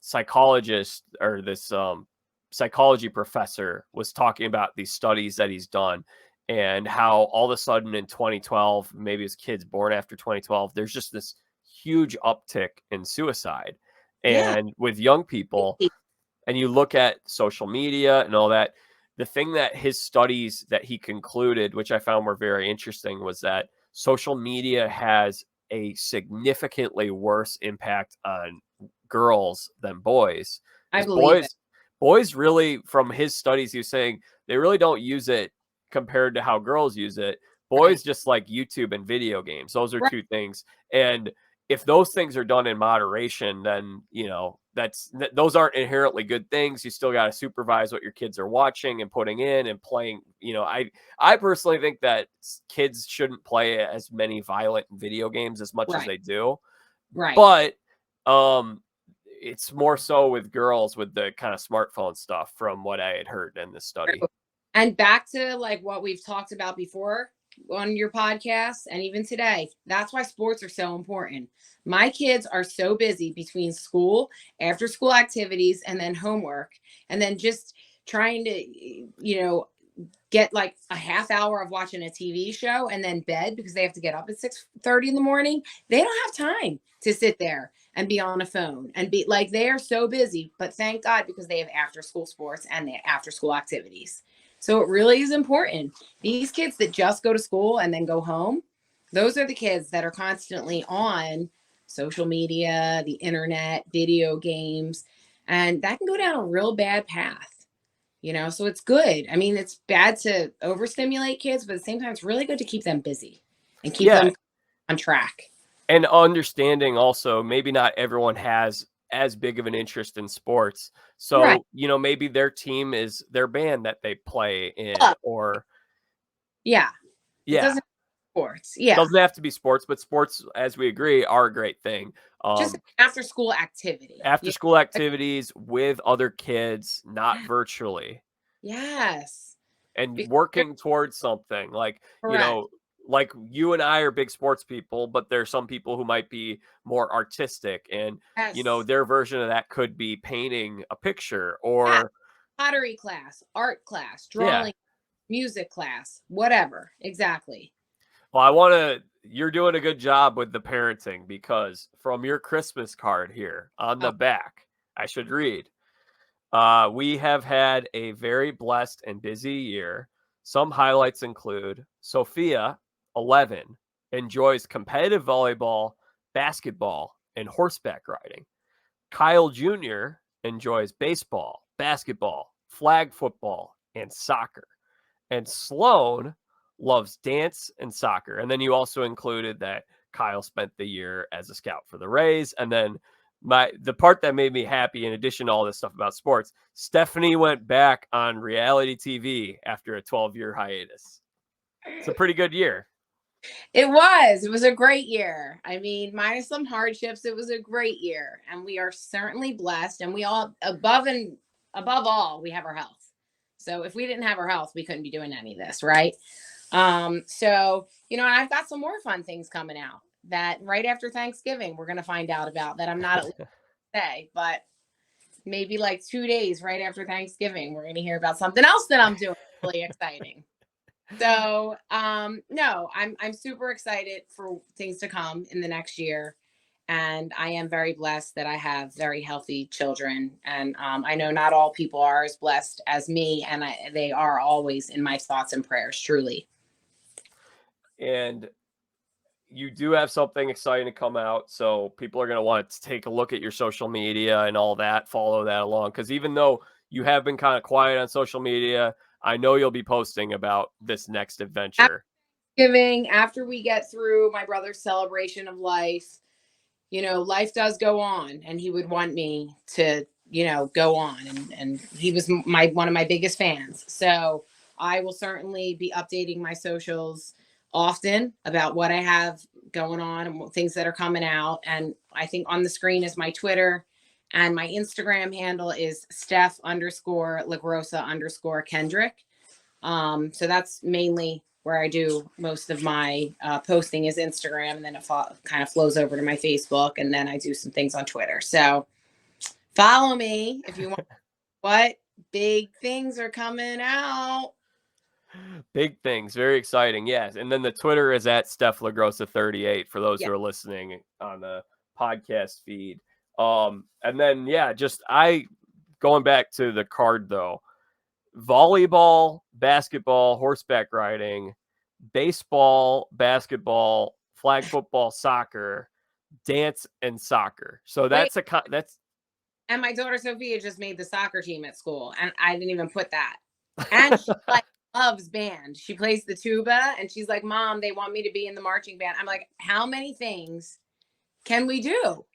psychologist or this psychology professor was talking about these studies that he's done and how all of a sudden in 2012, maybe his kids born after 2012, there's just this huge uptick in suicide Yeah. and with young people. And you look at social media and all that, the thing that his studies that he concluded, which I found were very interesting, was that social media has a significantly worse impact on girls than boys. I Because believe it. boys really, from his studies, he was saying they really don't use it compared to how girls use it. Boys Right. just like YouTube and video games. Those are Right. two things. And if those things are done in moderation, then, you know, those aren't inherently good things. You still got to supervise what your kids are watching and putting in and playing. You know, I personally think that kids shouldn't play as many violent video games as much as Right. they do. Right. But it's more so with girls with the kind of smartphone stuff from what I had heard in this study. And back to like what we've talked about before on your podcast and even today, that's why sports are so important. My kids are so busy between school, after school activities, and then homework, and then just trying to, you know, get like a half hour of watching a TV show and then bed because they have to get up at 6:30 in the morning. They don't have time to sit there and be on a phone and be like, they are so busy. But thank God, because they have after school sports and they have after school activities. So it really is important. These kids that just go to school and then go home, those are the kids that are constantly on social media, the internet, video games, and that can go down a real bad path, you know. So it's good. I mean, it's bad to overstimulate kids, but at the same time, it's really good to keep them busy and keep them on track. And understanding also, maybe not everyone has as big of an interest in sports. So, Right. you know, maybe their team is their band that they play in, or Yeah. It yeah, doesn't sports. Yeah. doesn't have to be sports, but sports, as we agree, are a great thing. Just after school activity. After school activities with other kids, not virtually, Yes. and Because working towards something like, you correct. know, like you and I are big sports people, but there's some people who might be more artistic, and you know, Yes. their version of that could be painting a picture Yeah. or Pottery class, art class, yeah. drawing, music class, whatever. Exactly. Well, you're doing a good job with the parenting, because from your Christmas card here on the Oh, back, I should read, we have had a very blessed and busy year. Some highlights include Sophia, 11, enjoys competitive volleyball, basketball, and horseback riding. Kyle Jr. enjoys baseball, basketball, flag football, and soccer. And Sloan loves dance and soccer. And then you also included that Kyle spent the year as a scout for the Rays. And then the part that made me happy, in addition to all this stuff about sports, Stephenie went back on reality TV after a 12-year hiatus. It's a pretty good year. It was a great year. I mean, minus some hardships, it was a great year. And we are certainly blessed. And we all, above all, we have our health. So if we didn't have our health, we couldn't be doing any of this, right? So, and I've got some more fun things coming out that right after Thanksgiving, we're going to find out about that I'm not at least say, but maybe like 2 days right after Thanksgiving, we're going to hear about something else that I'm doing really exciting. So, no, I'm super excited for things to come in the next year. And I am very blessed that I have very healthy children. And I know not all people are as blessed as me, and they are always in my thoughts and prayers, truly. And you do have something exciting to come out. So people are going to want to take a look at your social media and all that, follow that along. Because even though you have been kind of quiet on social media, I know you'll be posting about this next adventure. After we get through my brother's celebration of life, life does go on, and he would want me to, go on. And he was one of my biggest fans. So I will certainly be updating my socials often about what I have going on and things that are coming out. And I think on the screen is my Twitter, and my Instagram handle is Steph_LaGrossa_Kendrick. So that's mainly where I do most of my posting is Instagram, and then it kind of flows over to my Facebook, and then I do some things on Twitter. So follow me if you want. What big things are coming out? Big things, very exciting. Yes. And then the Twitter is at Steph LaGrossa 38 for those who are listening on the podcast feed. And then, going back to the card though, volleyball, basketball, horseback riding, baseball, basketball, flag football, soccer, dance, and soccer. So that's and my daughter Sophia just made the soccer team at school, and I didn't even put that. And she loves band. She plays the tuba, and she's like, Mom, they want me to be in the marching band. I'm like, how many things can we do?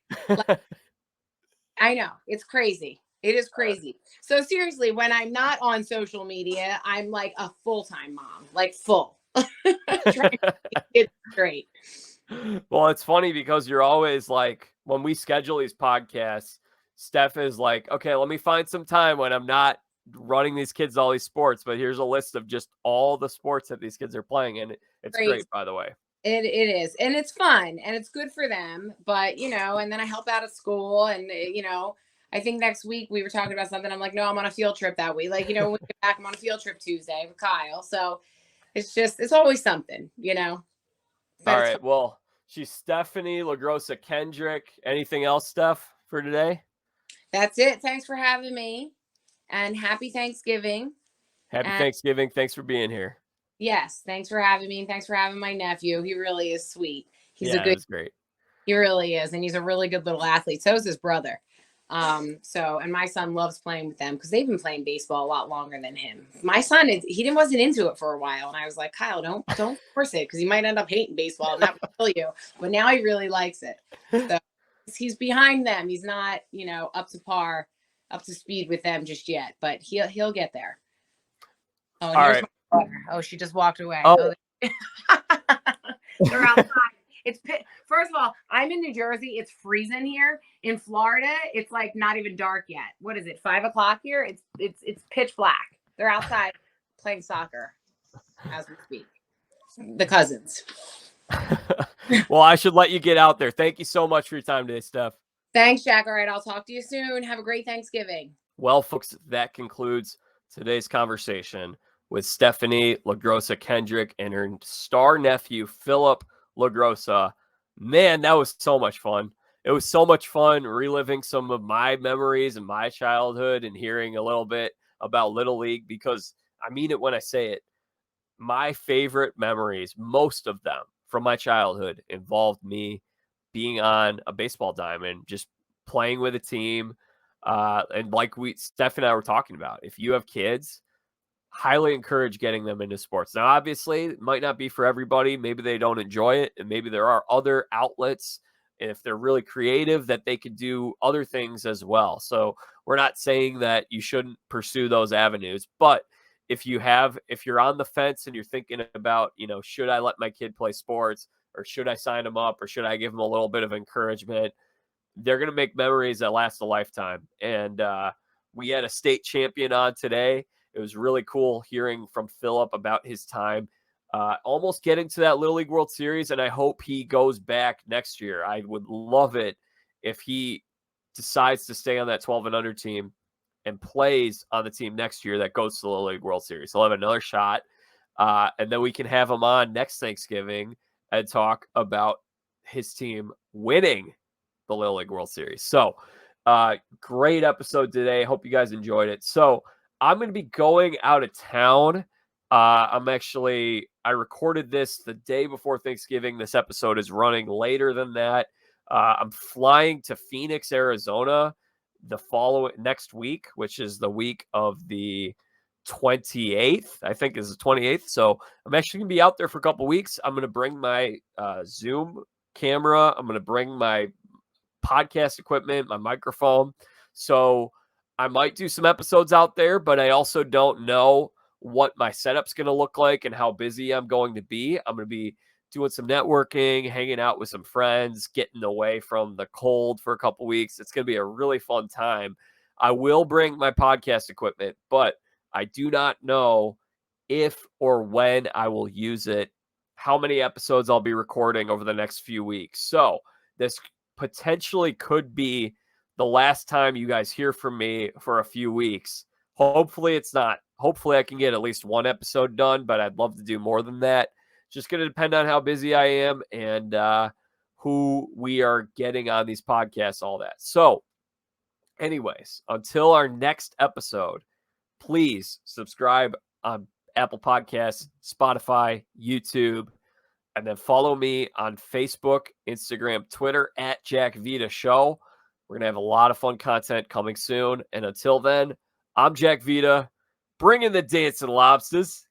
I know, it's crazy. It is crazy. So seriously, when I'm not on social media, I'm like a full-time mom, like full. Trying to keep it straight. Well, it's funny because you're always like, when we schedule these podcasts, Steph is like, okay, let me find some time when I'm not running these kids all these sports, but here's a list of just all the sports that these kids are playing, and it's great, by the way. It is, and it's fun, and it's good for them, but and then I help out at school, and I think next week we were talking about something. I'm like, no, I'm on a field trip that week. Like, when we get back, I'm on a field trip Tuesday with Kyle. So it's always something, All right. Well, she's Stephenie LaGrossa Kendrick. Anything else, Steph, for today? That's it. Thanks for having me, and happy Thanksgiving. Thanksgiving. Thanks for being here. Yes. Thanks for having me. And thanks for having my nephew. He really is sweet. He's great. He really is. And he's a really good little athlete. So is his brother. And my son loves playing with them because they've been playing baseball a lot longer than him. My son wasn't into it for a while, and I was like, Kyle, don't force it, because he might end up hating baseball and that will kill you. But now he really likes it. So he's behind them. He's not, up to speed with them just yet, but he'll get there. Oh, and here's my daughter. Oh, she just walked away. Oh. They're outside. First of all, I'm in New Jersey. It's freezing here. In Florida, it's like not even dark yet. What is it? 5:00 here? It's pitch black. They're outside playing soccer as we speak. The cousins. Well, I should let you get out there. Thank you so much for your time today, Steph. Thanks, Jack. All right, I'll talk to you soon. Have a great Thanksgiving. Well, folks, that concludes today's conversation with Stephenie LaGrossa Kendrick and her star nephew, Philipp LaGrossa. Man, that was so much fun. It was so much fun reliving some of my memories and my childhood and hearing a little bit about Little League, because I mean it when I say it. My favorite memories, most of them from my childhood, involved me being on a baseball diamond, just playing with a team. And like Steph and I were talking about, if you have kids, highly encourage getting them into sports. Now, obviously, it might not be for everybody. Maybe they don't enjoy it, and maybe there are other outlets, and if they're really creative, that they could do other things as well. So we're not saying that you shouldn't pursue those avenues, but if you're on the fence and you're thinking about, should I let my kid play sports, or should I sign them up, or should I give them a little bit of encouragement, they're going to make memories that last a lifetime. And we had a state champion on today. It was really cool hearing from Philipp about his time almost getting to that Little League World Series, and I hope he goes back next year. I would love it if he decides to stay on that 12 and under team and plays on the team next year that goes to the Little League World Series. He'll have another shot, and then we can have him on next Thanksgiving and talk about his team winning the Little League World Series. So great episode today. Hope you guys enjoyed it. So I'm going to be going out of town. I recorded this the day before Thanksgiving. This episode is running later than that. I'm flying to Phoenix, Arizona next week, which is the week of the 28th, I think is the 28th. So I'm actually going to be out there for a couple weeks. I'm going to bring my Zoom camera. I'm going to bring my podcast equipment, my microphone. So I might do some episodes out there, but I also don't know what my setup's going to look like and how busy I'm going to be. I'm going to be doing some networking, hanging out with some friends, getting away from the cold for a couple weeks. It's going to be a really fun time. I will bring my podcast equipment, but I do not know if or when I will use it, how many episodes I'll be recording over the next few weeks. So this potentially could be the last time you guys hear from me for a few weeks. Hopefully it's not. Hopefully I can get at least one episode done, but I'd love to do more than that. Just going to depend on how busy I am and who we are getting on these podcasts, all that. So anyways, until our next episode, please subscribe on Apple Podcasts, Spotify, YouTube, and then follow me on Facebook, Instagram, Twitter at Jack Vita Show. We're going to have a lot of fun content coming soon. And until then, I'm Jack Vita, bringing the dancing lobsters.